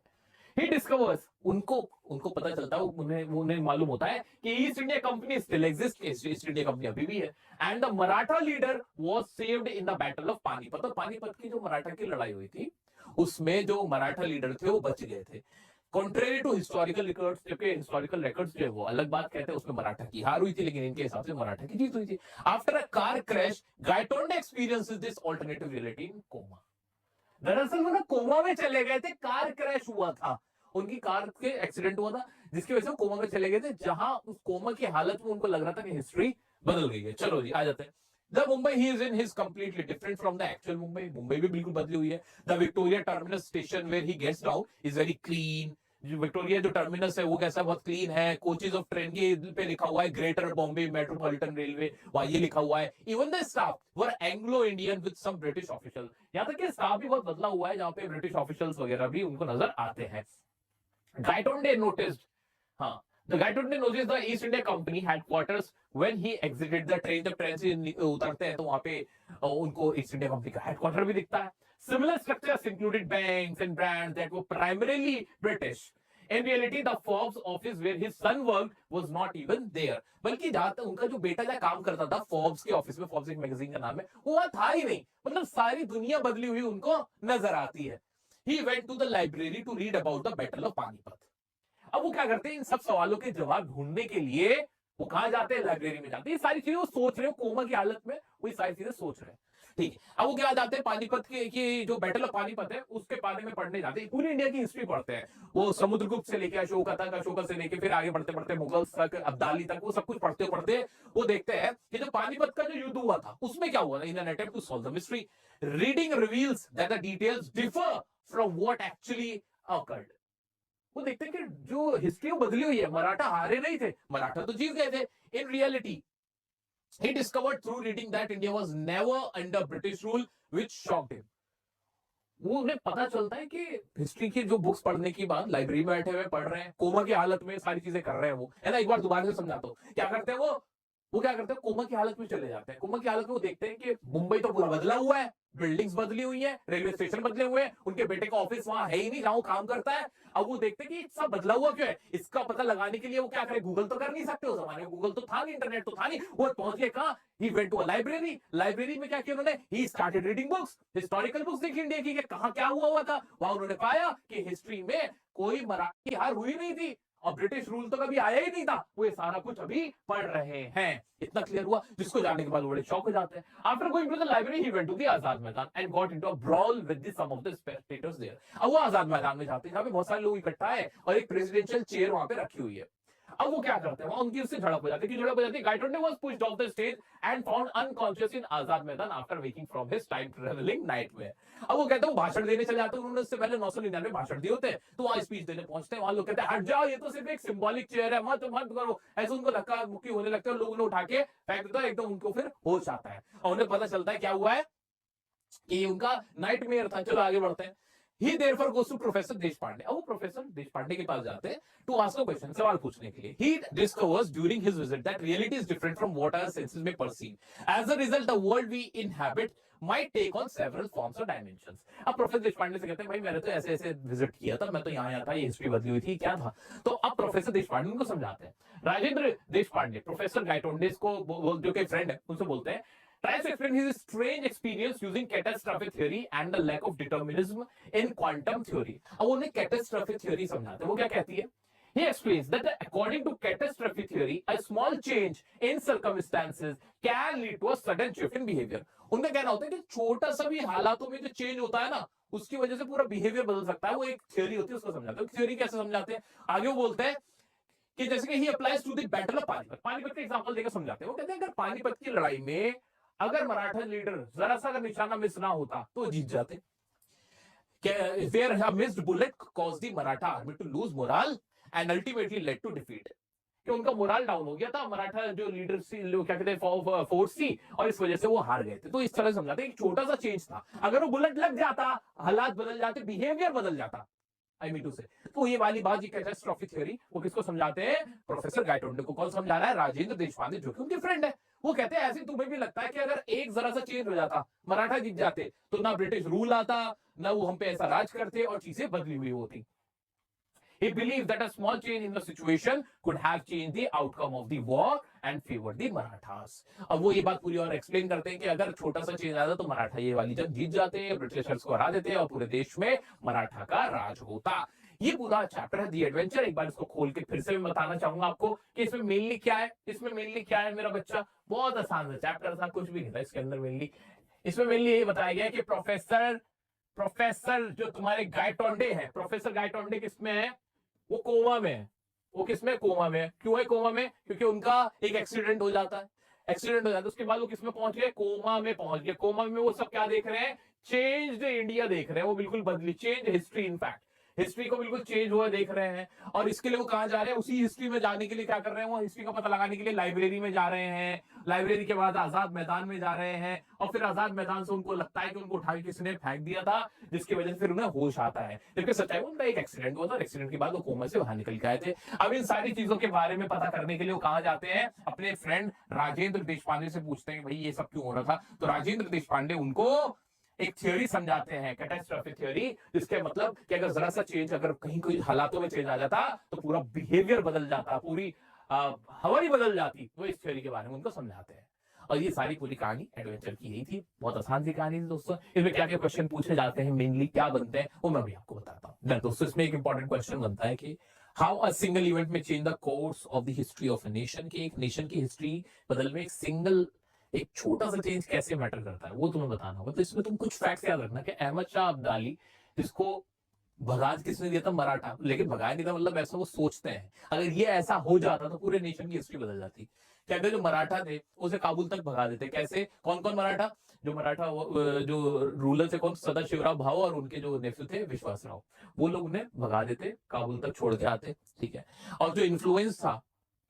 A: He discovers, उनको पता चलता है, उन्हें मालूम होता है कि east India company still exist, east India company अभी भी है। And the Maratha leader was saved in the battle of Panipat. और पानीपत की जो मराठा की लड़ाई हुई थी, उसमें जो मराठा लीडर थे वो बच गए थे। कॉन्ट्रेरी टू हिस्टोरिकल रिकॉर्ड्स, जबकि हिस्टोरिकल रिकॉर्ड्स जो है वो अलग बात कहते हैं, उसमें मराठा की हार हुई थी, लेकिन इनके हिसाब से मराठा की जीत हुई थी। After a car crash, Gaitonde experiences this alternative reality in coma. दरअसल वो ना कोमा में चले गए थे, कार क्रैश हुआ था, उनकी कार के एक्सीडेंट हुआ था, जिसकी वजह से वो कोमा में चले गए थे, जहां उस कोमा की हालत में उनको लग रहा था कि हिस्ट्री बदल गई है। चलो जी, आ जाते हैं। The Mumbai he is in his completely different from the actual Mumbai. Mumbai भी बिल्कुल बदली हुई है। The Victoria Terminus station where he gets down is very clean. जो विक्टोरिया जो टर्मिनस है वो कैसा, बहुत क्लीन है। कोचेज ऑफ ट्रेन के पे लिखा हुआ है ग्रेटर बॉम्बे मेट्रोपॉलिटन रेलवे, वहां ये लिखा हुआ है। Even the staff were Anglo Indian with some British official. यहाँ तक कि स्टाफ भी बहुत बदला हुआ है, जहाँ पे ब्रिटिश ऑफिशियल्स वगैरह भी उनको नजर आते हैं। Gaitonde noticed, the Gaitonde noticed the East India Company headquarters when he exited the train. जब ट्रेन से उतरते हैं तो वहां पे उनको ईस्ट इंडिया कंपनी का हेडक्वार्टर भी दिखता है। Similar structures included banks and brands that were primarily British. In reality, the Forbes office where his son worked was not even there. बल्कि जहां तक उनका जो बेटा जहाँ काम करता था फोर्ब्स के ऑफिस में, फोर्ब्स एक मैगजीन का नाम है, वो वहां था ही नहीं। मतलब सारी दुनिया बदली हुई उनको नजर आती है। He went to the library to read about the battle of Panipat. अब वो क्या करते हैं, इन सब सवालों के जवाब ढूंढने के लिए वो कहां जाते हैं, लाइब्रेरी में जाते हैं। ये सारी चीजें वो सोच रहे हो, कोमा की हालत में वो सारी चीजें सोच रहे हैं। ठीक है, अब वो क्या जाते हैं, पानीपत की जो बैटल ऑफ पानीपत है उसके बारे में पढ़ने जाते हैं। पूरी इंडिया की हिस्ट्री पढ़ते हैं। वो समुद्रगुप्त से लेकर अशोका तक, अशोका से लेकर फिर आगे बढ़ते बढ़ते मुगल्स तक, अब्दाली तक, वो सब कुछ पढ़ते पढ़ते वो देखते हैं कि जो पानीपत का जो युद्ध हुआ था उसमें क्या हुआ था। In an attempt to solve the mystery, reading reveals that the details differ from what actually occurred. वो देखते हैं कि जो हिस्ट्री बदली हुई है, मराठा हारे नहीं थे, मराठा तो जीत गए थे। In reality he discovered through reading that India was never under British rule, which shocked him. वो उन्हें पता चलता है कि हिस्ट्री की जो बुक्स पढ़ने की बात, लाइब्रेरी में बैठे हुए पढ़ रहे हैं, कोमा की हालत में सारी चीजें कर रहे हैं। वो है ना, एक बार दोबारा से समझाता हूँ। क्या करते हैं वो क्या करते हैं, कोमा की हालत में चले जाते हैं। कोमा की हालत में वो देखते हैं कि मुंबई तो पूरा बदला हुआ है, बिल्डिंग्स बदली हुई है, रेलवे स्टेशन बदले हुए हैं, उनके बेटे का ऑफिस वहां है ही नहीं जहां वो काम करता है। अब वो देखते हैं कि सब बदला हुआ क्यों है। इसका पता लगाने के लिए वो क्या करे, गूगल तो कर नहीं सकते उस जमाने में, गूगल तो था नहीं, इंटरनेट तो था नहीं। वो पहुंच गए कहां, he went to a library. Library में क्या किया उन्होंने, he started reading books, historical books देखी इंडिया की, कहां क्या हुआ था। वहां उन्होंने पाया कि हिस्ट्री में कोई मराठी हार हुई नहीं थी और ब्रिटिश रूल तो कभी आया ही नहीं था। वो ये सारा कुछ अभी पढ़ रहे हैं। इतना क्लियर हुआ, जिसको जानने के बाद बड़े शौक हो जाते हैं। After going to the library he went to the Azad Maidan and got into a brawl with some of the spectators there. अब वो आजाद मैदान में जाते हैं जहां पे बहुत सारे लोग इकट्ठा है और एक प्रेसिडेंशियल चेयर वहां पे रखी हुई है। अब वो क्या करते हैं, उनकी उससे झड़प हो जाती है। झड़प हो जाती है, Gaitonde was pushed off the stage and found unconscious in Azad Maidan after waking from his time travelling nightmare. अब वो कहते हैं, वो भाषण देने चले जाते हैं। उन्होंने उससे पहले 999 भाषण दिए होते हैं, तो वहां स्पीच देने पहुंचते हैं। वहां लोग कहते हैं हट जाओ, ये तो सिर्फ एक सिंबॉलिक चेयर है, मत करो। ऐसे उनको धक्का मुक्की होने लगता है, लोग उन्हें उठा के फेंक देता है, एकदम उनको फिर होश आता है और उन्हें पता चलता है क्या हुआ है कि उनका नाइटमेयर था। चलो आगे बढ़ते हैं। He therefore goes to Professor Deshpande. अब वो प्रोफेसर देशपांडे के पास जाते हैं to ask a question, सवाल पूछने के लिए। He discovers during his visit that reality is different from what our senses may perceive. As a result, the world we inhabit might take on several forms or dimensions. अब professor Deshpande से कहते हैं भाई मैंने तो ऐसे ऐसे विजिट किया था, मैं तो यहाँ आया था, ये हिस्ट्री बदली हुई थी, क्या था? तो अब प्रोफेसर देशपांडे उनको समझाते हैं। राजेंद्र देशपांडे प्रोफेसर गायटोंडे को जो कि फ्रेंड है उनसे बोलते हैं, tries to explain his strange experience using catastrophic theory and the lack of determinism in quantum theory. अब उन्हें catastrophic theory समझाते हैं। वो क्या कहती है? He explains that according to catastrophic theory, a small change in circumstances can lead to a sudden shift in behavior. उनका कहना होता है कि छोटा सा भी हालातों में जो चेंज होता है ना, उसकी वजह से पूरा बिहेवियर बदल सकता है। वो एक थ्योरी होती है, उसको समझाते हैं। थ्योरी कैसे समझाते हैं? आगे वो बोलते हैं कि जैसे कि he applies to the battle of Panipat. Panipat का एग्जांपल देकर समझाते हैं। वो कहते हैं अगर पानीपत की लड़ाई में अगर मराठा लीडर जरा सा अगर निशाना मिस ना होता तो जीत जाते। Where a missed bullet caused the Maratha army to lose morale and ultimately led to defeat. कि उनका मोरल डाउन हो गया था, मराठा जो लीडर सी, लोग क्या कहते हैं, फोर्स थी, और इस वजह से वो हार गए थे। तो इस तरह से समझाते हैं, एक छोटा सा चेंज था, अगर वो बुलेट लग जाता, हालात बदल जाते, बिहेवियर बदल जाता। आई मीन टू से, तो ये वाली बात, ये कैटास्ट्रॉफी थ्योरी, वो किसको समझाते हैं? प्रोफेसर गायटोंडे को। कौन समझा रहा है? राजेंद्र देशपांडे, जो कि उनके फ्रेंड है। वो कहते हैं ऐसे तुम्हें भी लगता है कि अगर एक जरा सा चेंज हो जाता, मराठा जीत जाते, तो ना ब्रिटिश रूल आता, ना वो हम पे ऐसा राज करते, और चीजें बदली हुई होती। He believed that a small change in the situation could have changed the outcome of the war and favored the Marathas. अब वो ये बात पूरी और एक्सप्लेन करते हैं कि अगर छोटा सा चेंज आता तो मराठा ये वाली जंग जीत जाते, ब्रिटिशर्स को हरा देते और पूरे देश में मराठा का राज होता। ये पूरा चैप्टर है दी एडवेंचर। एक बार इसको खोल के फिर से मैं बताना चाहूंगा आपको कि इसमें मेनली क्या है। इसमें मेनली क्या है मेरा बच्चा? बहुत आसान है चैप्टर, था कुछ भी नहीं था इसके अंदर। मेनली इसमें मेनली ये बताया गया कि प्रोफेसर जो तुम्हारे गायटोंडे है, प्रोफेसर गायटोंडे किसमें है? वो कोमा में है। वो किसमें? कोमा में। क्यों है कोमा में? क्योंकि उनका एक एक्सीडेंट हो जाता है। एक्सीडेंट हो जाता है, उसके बाद वो किसमें पहुंच गए? कोमा में पहुंच गए। कोमा में वो सब क्या देख रहे हैं? चेंज्ड इंडिया देख रहे हैं। वो बिल्कुल बदली, चेंज हिस्ट्री, इनफैक्ट हिस्ट्री को बिल्कुल चेंज हुआ देख रहे हैं। और इसके लिए वो कहां जा रहे हैं? उसी हिस्ट्री में जाने के लिए क्या कर रहे हैं? वो हिस्ट्री का पता लगाने के लिए लाइब्रेरी में जा रहे हैं। लाइब्रेरी के बाद आजाद मैदान में जा रहे हैं, और फिर आजाद मैदान से उनको लगता है कि उनको उठा के किसी ने फेंक दिया था, जिसकी वजह से फिर उन्हें होश आता है। जबकि सच्चाई उनका एक एक्सीडेंट हुआ था, एक्सीडेंट के बाद वो कोमा से बाहर निकल के आए थे। अब इन सारी चीजों के बारे में पता करने के लिए वो कहां जाते हैं? अपने फ्रेंड राजेंद्र देशपांडे से पूछते हैं भाई ये सब क्यों हो रहा था। तो राजेंद्र देशपांडे उनको एक थ्योरी समझाते हैं, कैटास्ट्रॉफी थ्योरी, जिसके मतलब कि अगर जरा सा चेंज, अगर कहीं कोई हालातों में चेंज आ जाता तो पूरा बिहेवियर बदल जाता, पूरी हवा ही बदल जाती। वो इस थ्योरी के बारे में उनको समझाते हैं। और ये सारी पूरी कहानी एडवेंचर की यही थी। बहुत आसान सी कहानी थी दोस्तों। इसमें क्या क्या क्वेश्चन पूछे जाते हैं, मेनली क्या बनते हैं, वो मैं भी आपको बताता हूँ दोस्तों। इसमें एक इंपॉर्टेंट क्वेश्चन बनता है कि हाउ अ सिंगल इवेंट में change the course of the history of a nation. की एक नेशन की हिस्ट्री बदलने में एक छोटा सा चेंज कैसे मैटर करता है, वो तुम्हें बताना होगा। तो इसमें तुम कुछ फैक्ट्स याद रखना कि अहमद शाह अब्दाली, जिसको भगा किसने दिया था? मराठा। लेकिन भगाया नहीं था, मतलब ऐसा वो सोचते हैं। अगर ये ऐसा हो जाता तो पूरे नेशन की हिस्ट्री बदल जाती। क्या जो मराठा थे उसे काबुल तक भगा देते। कैसे? कौन कौन मराठा? जो मराठा जो रूलर थे, कौन? सदाशिवराव भाऊ और उनके जो नेफ्यू थे विश्वासराव, वो लोग उन्हें भगा देते, काबुल तक छोड़ के आते। ठीक है। और जो इन्फ्लुएंस था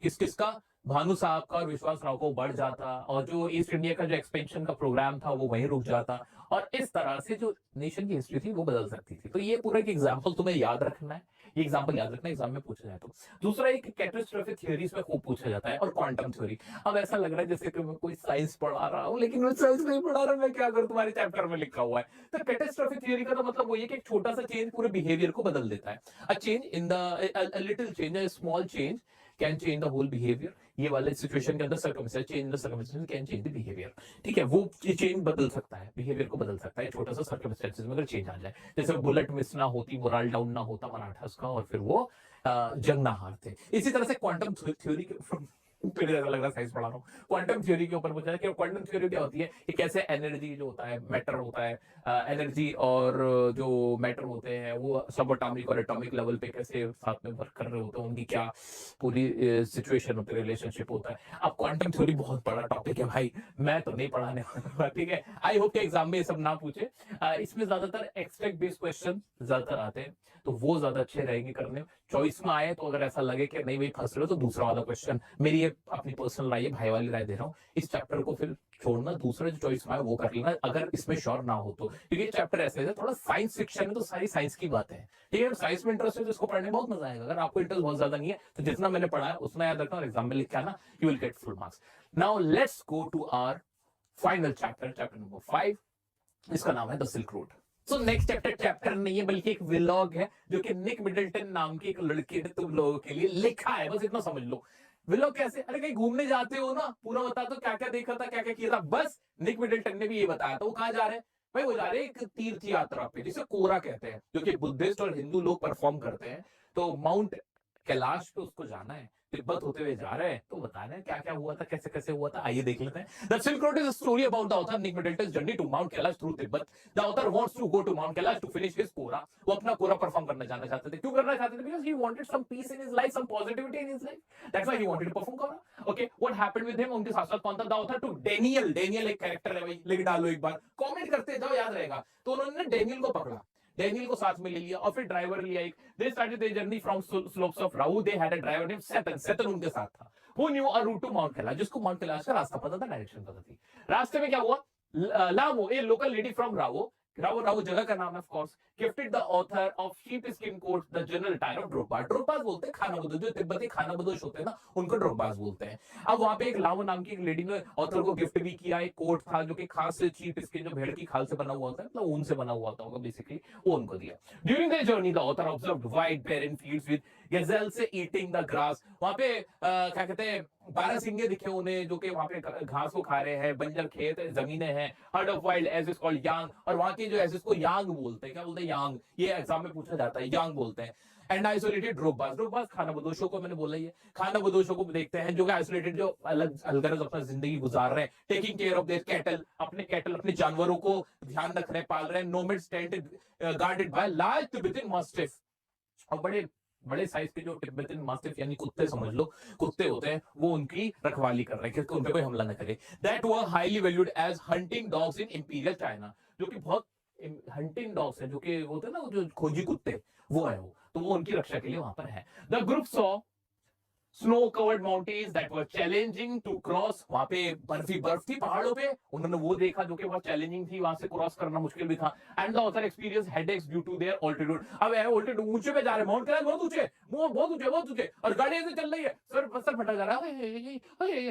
A: किसका? भानु साहब का और विश्वास राव को बढ़ जाता, और जो ईस्ट इंडिया का जो एक्सपेंशन का प्रोग्राम था वो वहीं रुक जाता, और इस तरह से जो नेशन की हिस्ट्री थी वो बदल सकती थी। तो ये पूरा एक एग्जांपल तुम्हें याद रखना है, ये एग्जांपल याद रखना एग्जाम में पूछा जाए तो। दूसरा एक कैटास्ट्रॉफी थ्योरीज में खूब पूछा जाता है, और क्वांटम थ्योरी। अब ऐसा लग रहा है जैसे कि मैं कोई साइंस पढ़ा रहा हूँ, लेकिन मैं साइंस नहीं पढ़ा रहा, मैं क्या करूँ, तुम्हारे चैप्टर में लिखा हुआ है। तो कैटास्ट्रॉफी थ्योरी का तो मतलब वही है कि एक छोटा सा चेंज पूरे बिहेवियर को बदल देता है। A change in the little change, a small change can change the whole behaviour. ये वाले सिचुएशन के अंदर circumstance, change in the circumstance can change the behaviour. ठीक है, वो चेंज बदल सकता है, बिहेवियर को बदल सकता है, छोटा सा सर्कमस्टेंसेस में अगर चेंज आ जाए। जैसे बुलेट मिस ना होती, मोरल डाउन ना होता मराठास का, और फिर वो जंग ना हारते। इसी तरह से क्वांटम थ्योरी के फिर ऐसा लग रहा साइंस पढ़ा रहा हूँ। क्वांटम थ्योरी के ऊपर पूछा है कि क्वांटम थ्योरी क्या होती है, कि कैसे एनर्जी जो होता है, मैटर होता है, एनर्जी और जो मैटर होते हैं वो सब एटॉमिक और एटॉमिक लेवल पे कैसे साथ में वर्क कर रहे होते हैं, उनकी क्या पूरी सिचुएशन होती है, रिलेशनशिप होता है। अब क्वांटम थ्योरी बहुत बड़ा टॉपिक है भाई, मैं तो नहीं पढ़ाने वाला। ठीक है, आई होप के एग्जाम में ये सब ना पूछे। इसमें ज्यादातर एक्सट्रैक्ट बेस्ड क्वेश्चन ज्यादातर आते हैं, तो वो ज्यादा अच्छे रहेंगे करने। चॉइस में आए तो अगर ऐसा लगे कि नहीं भाई फंस रहे हो, तो दूसरा वाला क्वेश्चन, मेरी ये अपनी पर्सनल राय है, भाई वाली राय दे रहा हूँ, इस चैप्टर को फिर छोड़ना, दूसरा जो चॉइस में आए वो कर लेना, अगर इसमें श्योर ना हो तो। क्योंकि ये चैप्टर ऐसे है थोड़ा साइंस फिक्शन है, तो सारी साइंस की बात है। ठीक है, साइंस में इंटरेस्ट है तो इसको पढ़ने में बहुत मजा आएगा। अगर आपको इंटरेस्ट बहुत ज्यादा नहीं है तो जितना मैंने पढ़ा है उतना याद रखना और एग्जाम में लिख के आना, you will get full marks. Now let's go to our final chapter, chapter number 5, इसका नाम है the silk Road. So next chapter नहीं है बल्कि एक व्लॉग है जो कि निक मिडल्टन नाम की एक लड़की ने तुम लोगों के लिए लिखा है, बस इतना समझ लो। व्लॉग कैसे, अरे कहीं घूमने जाते हो ना, पूरा बता दो क्या क्या देखा था, क्या क्या किया था। बस निक मिडल्टन ने भी ये बताया था। वो कहाँ जा रहे हैं भाई, वो जा रहे हैं एक तीर्थ यात्रा पे जिसे कोरा कहते हैं, जो कि बुद्धिस्ट और हिंदू लोग परफॉर्म करते हैं। तो माउंट कैलाश पे उसको जाना है, तिब्बत होते हुए जा रहे हैं। तो बता रहे हैं क्या क्या हुआ था, कैसे कैसे हुआ था, आइए देख लेते हैं। The silk road is a story about the author Nick Middleton's journey to Mount Kailash through Tibet. The author wants to go to Mount Kailash to finish his Kora. वो अपना कोरा परफॉर्म करना जानना चाहते थे। क्यों करना चाहते थे? Because he wanted some peace in his life, some positivity in his life. That's why he wanted to perform Kora. Okay, what happened with him? उनके साथ साथ कौन था? The author to Daniel. Daniel एक कैरेक्टर है भाई, लिख डालो एक बार, कमेंट करते जाओ, याद रहेगा। तो उन्होंने डेनियल को पकड़ा, डेनियल को साथ में ले लिया और फिर ड्राइवर लिया एक। They started their journey from slopes of Rahu. They had a driver name Setan. Setan उनके साथ था। Who knew a route to mount Kailash, जिसको माउंट कैलाश का रास्ता पता था, डायरेक्शन पता थी। रास्ते में क्या हुआ, Lhamo a local lady from Ravo, Ravo Ravo जगह का नाम है of course, gifted the author of sheep skin coat the general attire of Dropa. Dropas बोलते हैं खाना बदोश, जो तिब्बती खाना बदोश होते हैं ना, उनको ड्रोपास बोलते हैं। अब वहां पे एक लामो नाम की एक लेडी ने ऑथर को गिफ्ट भी किया। एक कोट था जो कि खास से चीप स्किन, जो भेड़ की खाल से बना हुआ था, मतलब ऊन से बना हुआ था बेसिकली, वो उनको दिया। During the journey the author observed wide barren fields with gazelles eating the grass। वहां पे क्या कहते हैं, बारहसिंगे दिखे उन्हें, जो कि वहां पे घास को खा रहे हैं। बंजर खेत जमीनें हैं। हर्ड ऑफ वाइल्ड एसिस कॉल्ड यांग, और वहां के जो एसिस को यांग बोलते हैं। क्या बोलते हैं? यांग। ये एग्जाम में पूछा जाता है, यांग बोलते हैं। एंड आइसोलेटेड ड्रोपास, ड्रोपास खाना बदोशों को, मैंने बोला ही है, खाना बदोशों को देखते हैं जो कि आइसोलेटेड, जो अलग अलग अपना जिंदगी गुजार रहे हैं। Taking care of their cattle, अपने जानवरों को ध्यान रख रहे हैं, पाल रहे हैं। Nomads tent guarded by large Tibetan mastiff, और बड़े बड़े साइज के जो टिबेटन मास्टिफ यानी कुत्ते समझ लो, कुत्ते होते हैं, वो उनकी रखवाली कर रहे हैं कि उन पे कोई हमला न करे। That were highly valued as hunting dogs in imperial China, जो कि बहुत हंटिंग डॉग्स है, जो कि होते हैं ना जो खोजी कुत्ते, वो है वो, तो वो उनकी रक्षा के लिए वहां पर है। The group saw snow covered mountains that were challenging to cross, वहां पे बर्फ थी पहाड़ों पे, उन्होंने वो देखा जो कि बहुत चैलेंजिंग थी, वहां से क्रॉस करना मुश्किल भी था। And the author experiences headaches due to their altitude. अब ऑल्टीट्यूड ऊंचे पे जा रहे हैं, माउंट कैलाश बहुत ऊंचे, बहुत ऊंचे, और गाड़ी ऐसे चल रही है, सर फटा जा रहा है,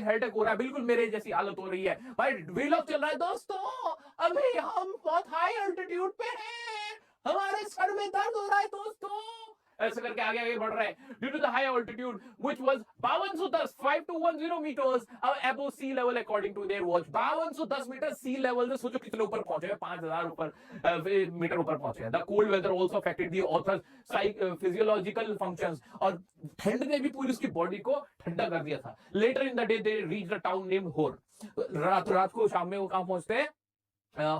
A: हेडेक हो रहा है, बिल्कुल मेरे जैसी हालत हो रही है भाई। व्लॉग चल रहा है दोस्तों, अभी हम बहुत हाई ऑल्टीट्यूड पे हैं, हमारे सर में दर्द हो रहा है दोस्तों। ऐसे करके आगे आगे बढ़ रहे हैं। Due to the high altitude which was 5210 5210 metres above sea level according to their watch. 5210 metre sea level से सोचो कितने ऊपर पहुंचे हैं, 5000 ऊपर मीटर ऊपर पहुंचे हैं। The cold weather also affected the author's physiological functions, और ठंड ने भी पूरी उसकी बॉडी को ठंडा कर दिया था। Later in the day they reached a town named Hor. रात को शाम में वो कहां पहुंचते हैं?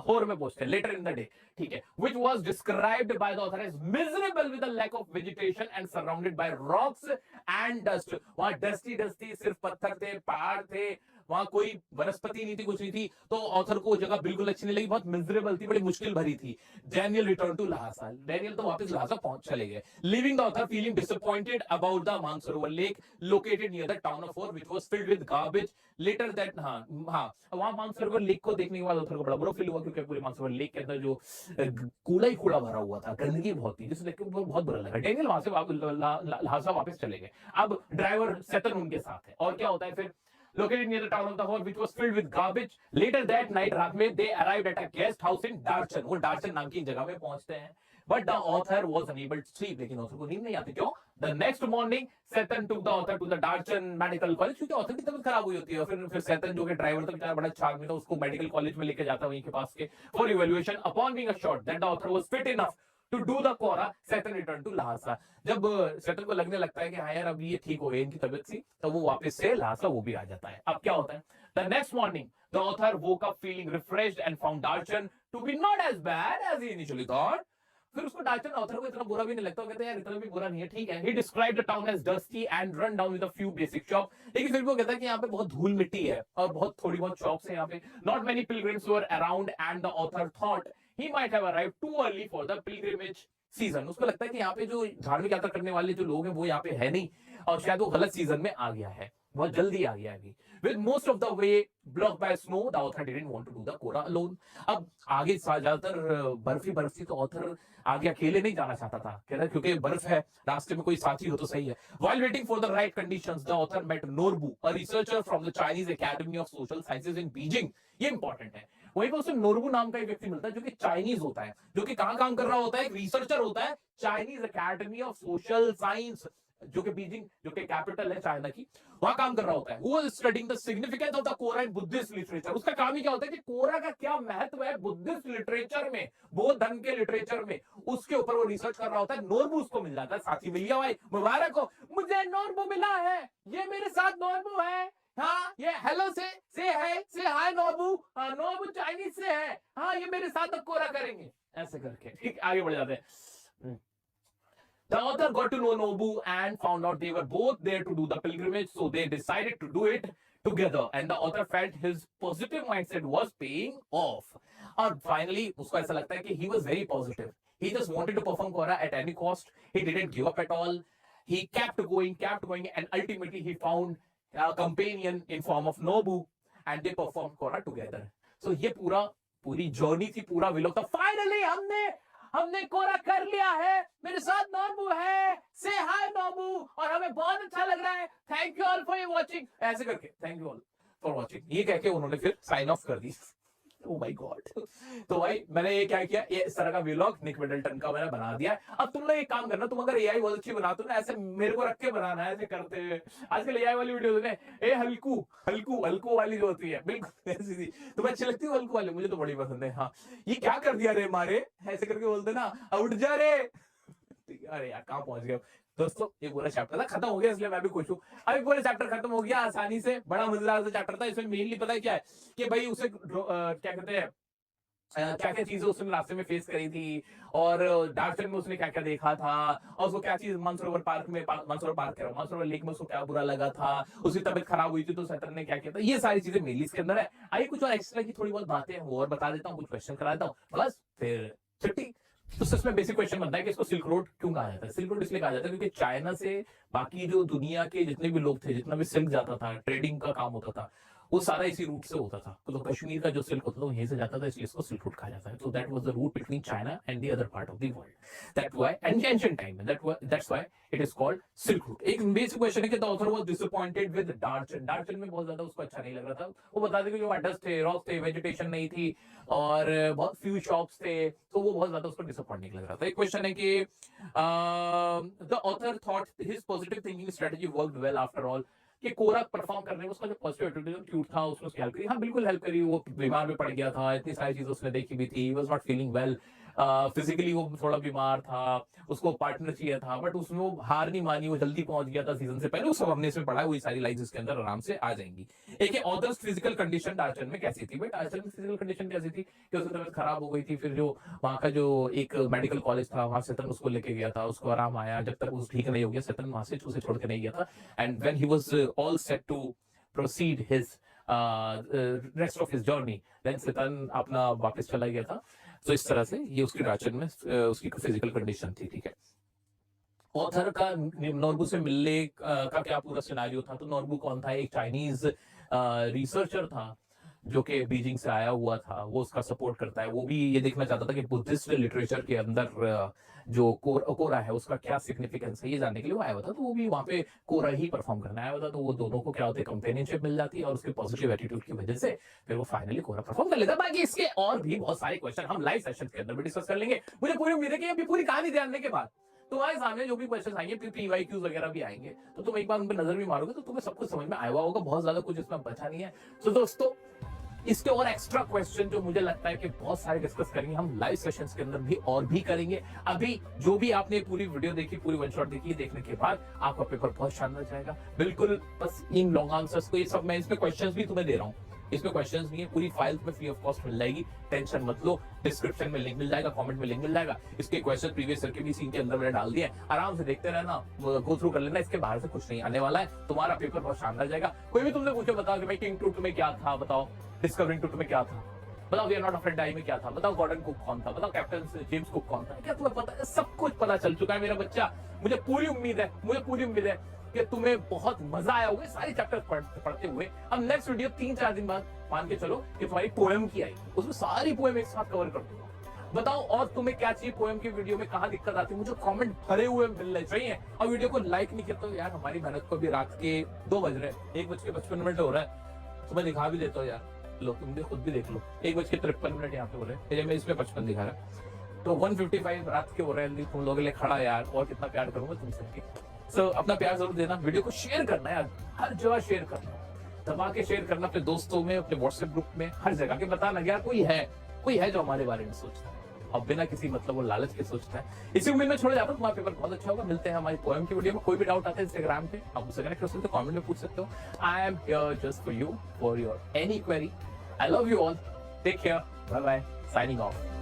A: होर में पहुंचते हैं, लेटर इन द डे, ठीक है। which was described by the author as miserable with a lack of vegetation and surrounded by rocks and dust। वहां डस्टी सिर्फ पत्थर थे, पहाड़ थे, वहां कोई वनस्पति नहीं थी, कुछ नहीं थी। तो ऑथर को वो जगह बिल्कुल अच्छी नहीं लगी, बहुत मिजरेबल थी, बड़ी मुश्किल भरी थी। Daniel return to Lhasa, Daniel तो वापस लहासा पहुंच चले गए। Leaving the author feeling disappointed about the Mansarovar lake located near the town of Hor which was filled with garbage. Later that वहां मानसरोवर लेक को देखने के बाद ऑथर को बड़ा बुरा फील हुआ, क्योंकि पूरे मानसरोवर लेक के अंदर जो कूड़ा ही कूड़ा भरा हुआ था, गंदगी बहुत थी, जिसे देख के बहुत बुरा लगा। डेनियल वहां से लहासा वापस चले गए। अब ड्राइवर सेतन उनके साथ है, और क्या होता है फिर? Located near the town of the Hor, which was filled with garbage. Later that night, रात में they arrived at a guest house in Darchan। वो डार्चन नाम की जगह में पहुंचते हैं। But the author was unable to sleep। लेकिन ऑथर को नींद नहीं आती, क्यों? The next morning, Setan took the author to the Darchan Medical College, क्योंकि ऑथर की तबीयत खराब हुई होती है। फिर सेतन जो कि ड्राइवर था बेचारा, बड़ा अच्छा आदमी था, उसको मेडिकल कॉलेज में लेके जाता वहीं के पास के for evaluation। Upon being assured that the author was fit enough to do the Kora, Setan returned to Lhasa। जब सेतन को लगने लगता है कि हाँ यार अब ये ठीक हो गई इनकी तबीयत सी, तो वो वापस से लहासा वो भी आ जाता है। अब क्या होता है? The next morning, the author woke up feeling refreshed and found Darchan to be not as bad as he initially thought। फिर उसको डार्चन ऑथर को इतना बुरा भी नहीं लगता, कहते हैं यार इतना भी बुरा नहीं है, ठीक है। He described the town as dusty and run down with a few basic shops। लेकिन फिर भी वो कहता है कि यहाँ पे बहुत धूल मिट्टी है और बहुत थोड़ी बहुत शॉप्स है यहाँ पे। Not many pilgrims were around and the author thought he might have arrived too early for the pilgrimage season. उसको लगता है कि यहाँ पे जो धार्मिक यात्रा करने वाले जो लोग हैं वो यहाँ पे है नहीं, और शायद वो गलत सीजन में आ गया है, बहुत जल्दी आ गया है अभी। With most of the way blocked by snow, the author didn't want to do the Kora alone। अब आगे ज्यादातर बर्फ थी, तो ऑथर आगे अकेले नहीं जाना चाहता था, कहता है क्योंकि बर्फ है, रास्ते में कोई साथी हो तो सही है। While waiting for the right conditions, the author met Norbu, a researcher from the Chinese Academy of Social Sciences in Beijing। ये इंपॉर्टेंट है। वहीं पर उसे नोरबू नाम का एक व्यक्ति मिलता है जो कि चाइनीज होता है, जो कि कहां काम कर रहा होता है, एक रिसर्चर होता है Chinese academy of social science, जो कि बीजिंग, जो कि कैपिटल है चाइना की, वहां काम कर रहा होता है। वो studying the significance of the kora in Buddhist literature. उसका काम ही क्या होता है कि कोरा का क्या महत्व है बुद्धिस्ट लिटरेचर में, बौद्ध धर्म के लिटरेचर में, उसके ऊपर वो रिसर्च कर रहा होता है। नोरबू उसको मिल जाता है, साथी मिल गया भाई, मुबारक हो, मुझे नोरबू मिला है, ये मेरे साथ नोरबू है, हाँ ये हेलो से है, से हाय नोबू, हाँ नोबू चाइनीज से है, हाँ ये मेरे साथ अब कोरा करेंगे, ऐसे करके ठीक आगे बढ़ जाते हैं। The author got to know Nobu and found out they were both there to do the pilgrimage, so they decided to do it together. And the author felt his positive mindset was paying off. और finally उसको ऐसा लगता है कि he was very positive. He just wanted to perform Kora at any cost. He didn't give up at all. He kept going, and ultimately he found a companion in form of Nobu, and they performed Kora together. So ये पूरी journey थी, पूरा विलोक था। Finally हमने कोरा कर लिया है, मेरे साथ नोबू है, से हाय नोबू, और हमें बहुत अच्छा लग रहा है, thank you all for watching, ऐसे करके thank you all for watching ये कह के उन्होंने फिर साइन ऑफ कर दी। Oh my God. तो भाई मैंने ये क्या किया, ये इस तरह का व्लॉग निक मिडलटन का मैंने बना दिया है। अब तुम लोग एक काम करना, तुम अगर एआई बहुत अच्छी बनाते हो ना, ऐसे मेरे को रख के बनाना है, ऐसे करते हुए। आजकल एआई वाली वीडियोस में ए हल्कू वाली जो होती है, बिल्कुल ऐसी थी। तुम्हें अच्छी लगती है हल्कू वाली? मुझे तो बड़ी पसंद है। हाँ ये क्या कर दिया रे मारे, ऐसे करके बोलते ना, उठ जा रे। अरे यार कहाँ पहुंच गए दोस्तों, ये पूरा चैप्टर था खत्म हो गया, इसलिए मैं भी खुश हूँ। अभी पूरा चैप्टर खत्म हो गया आसानी से, बड़ा मजेदार सा चैप्टर था। इसमें मेनली पता है क्या है कि भाई उसे क्या कहते हैं, क्या क्या चीजें उसने रास्ते में फेस करी थी, और डार्कन में उसने क्या क्या देखा था, और उसको क्या चीज मानसरोवर लेक में उसको क्या बुरा लगा था, उसकी तबीयत खराब हुई थी तो सैटर्न ने क्या किया था, ये सारी चीजें मेनली इसके अंदर है। आइए कुछ और एक्स्ट्रा की थोड़ी बहुत बातें वो और बता देता हूँ, कुछ क्वेश्चन करा देता हूँ, बस फिर छुट्टी। तो इसमें बेसिक क्वेश्चन बनता है कि इसको सिल्क रोड क्यों कहा जाता है। सिल्क रोड इसलिए कहा जाता है क्योंकि चाइना से बाकी जो दुनिया के जितने भी लोग थे, जितना भी सिल्क जाता था, ट्रेडिंग का काम होता था, वो सारा इसी रूट से होता था। तो कश्मीर का जो सिल्क होता था वो यहीं से जाता था, इसलिए इसको सिल्क रूट कहा जाता है। तो that was the route between China and the other part of the world, that why and ancient time that's why it is called silk route. एक बेसिक क्वेश्चन है कि the author was disappointed with Darchen में बहुत ज्यादा उसको अच्छा नहीं लग रहा था। वो बता दें कि जो अड्स थे, रॉक्स थे, वेजिटेशन नहीं थी, और बहुत फ्यू शॉप्स थे, तो वो बहुत ज्यादा उसको डिसअपॉइंटिंग लग रहा था। एक क्वेश्चन है कि the author thought his positive thinking strategy worked well after all, कि कोरा परफॉर्म करने में उसका जो पॉजिटिव एटीट्यूड क्यूट था, उसने उसकी हेल्प करी। हाँ बिल्कुल हेल्प करी, वो बीमार में पड़ गया था, इतनी सारी चीजें उसने देखी भी थी, he was not feeling well, physically वो थोड़ा बीमार था, उसको पार्टनर चाहिए था, बट उसमें वो हार नहीं मानी, वो जल्दी पहुंच गया था सीजन से पहले। वो सब हमने इसमें पढ़ा है, वही सारी लाइन्स इसके अंदर आराम से आ जाएंगी। एक है ऑथर्स फिजिकल कंडीशन डार्चन में कैसी थी। बट डार्चन की फिजिकल कंडीशन कैसी थी कि उसकी तबीयत खराब हो गई थी, फिर जो वहाँ का जो एक मेडिकल कॉलेज था, वहां सेतन उसको लेके गया था, उसको आराम आया, जब तक वो ठीक नहीं हो गया सेतन वहां से उसे छोड़ के नहीं गया था। And when he was all set to proceed his rest of his journey, then Setan अपना वापस चला गया था। तो इस तरह से ये उसकी डार्चन में उसकी फिजिकल कंडीशन थी, ठीक है। ऑथर का नोरबू से मिलने का क्या पूरा सिनेरियो था। तो नोरबू कौन था? एक चाइनीज रिसर्चर था जो कि बीजिंग से आया हुआ था, वो उसका सपोर्ट करता है। वो भी ये देखना चाहता था कि बुद्धिस्ट लिटरेचर के अंदर जो कोरा है उसका क्या सिग्निफिकेंस है, ये जानने के लिए वो आया हुआ था। तो वो भी वहाँ पे कोरा ही परफॉर्म करना आया हुआ था। तो वो दोनों को क्या होता है, कंपेनियनशिप मिल जाती है, और उसके पॉजिटिव एटीट्यूड की वजह से फिर वो फाइनली कोरा परफॉर्म कर लेता है। बाकी इसके और भी बहुत सारे क्वेश्चन हम लाइव सेशन के अंदर भी डिस्कस कर लेंगे। मुझे पूरी उम्मीद है कि अभी पूरी कहानी जानने के बाद तुम्हारे सामने जो भी क्वेश्चन आएंगे, पीवाईक्यूज वगैरह भी आएंगे, तो तुम एक बार उन पर नजर भी मारोगे तो तुम्हें सब कुछ समझ में आया हुआ होगा। बहुत ज्यादा कुछ इसमें बचा नहीं है। तो दोस्तों इसके और एक्स्ट्रा क्वेश्चन जो मुझे लगता है कि बहुत सारे डिस्कस करेंगे हम लाइव सेशंस के अंदर भी, और भी करेंगे। अभी जो भी आपने पूरी वीडियो देखी, पूरी वन शॉट देखी, देखने के बाद आपका पेपर बहुत शानदार जाएगा। बिल्कुल बस इन लॉन्ग आंसर्स को, ये सब मैं इसमें क्वेश्चंस भी तुम्हें दे रहा हूँ, इसमें क्वेश्चंस नहीं है, पूरी फाइल्स में फ्री ऑफ कॉस्ट मिल जाएगी, टेंशन मत लो। डिस्क्रिप्शन में लिंक मिल जाएगा, कमेंट में लिंक मिल जाएगा। इसके क्वेश्चन प्रीवियस ईयर के भी सीन के अंदर मैंने डाल दिए, आराम से देखते रहना, गो थ्रू कर लेना। इसके बाहर से कुछ नहीं आने वाला है, तुम्हारा पेपर बहुत शानदार जाएगा। कोई भी तुमसे पूछे बताओ कि भाई किंग 2 में क्या था, बताओ डिस्कवरिंग 2 में क्या था, बताओ we are not afraid die में क्या था, बताओ गॉर्डन कुक कौन था, बताओ कैप्टन जेम्स कुक कौन था, क्या तुम्हें पता है? सब कुछ पता चल चुका है मेरा बच्चा। मुझे पूरी उम्मीद है कि तुम्हें बहुत मजा आया होगा सारे चैप्टर पढ़ते हुए। अब नेक्स्ट वीडियो 3-4 दिन बाद मान के चलो कि तुम्हारी पोएम की आई, उसमें सारी पोएम एक साथ कवर कर दूंगा। बताओ और तुम्हें क्या चाहिए पोएम की वीडियो में, कहाँ दिक्कत आती है, मुझे कमेंट भरे हुए मिलने चाहिए। और वीडियो को लाइक नहीं किया तो यार हमारी मेहनत को भी रात के 2 बज रहे, 1:55 हो रहा है, तुम्हें दिखा भी देता हूँ यार, लो तुम भी खुद भी देख लो, 1:53 यहाँ पे हो रहे हैं, ये मैं इसमें 55 दिखा रहा है, तो 1:55 रात के हो रहे हैं, तुम लोगों के लिए खड़ा यार, और कितना प्यार करूंगा तुम सबकी। सो अपना प्यार जरूर देना, वीडियो को शेयर करना यार, हर जगह शेयर करना, दबा के शेयर करना, अपने दोस्तों में, अपने व्हाट्सएप ग्रुप में, हर जगह के बताना यार कोई है जो हमारे बारे में सोचता है, अब बिना किसी मतलब वो लालच के सोचता है। इसी उम्मीद में छोड़ जाता हूँ, तुम्हारा पेपर बहुत अच्छा होगा। मिलते हैं हमारी पोएम की वीडियो में। कोई भी डाउट आता है इंस्टाग्राम पे आप मुझसे कनेक्ट कर सकते हो, कमेंट में पूछ सकते हो। I am here just for you, for your any query. I love you all, take care, bye bye, signing of.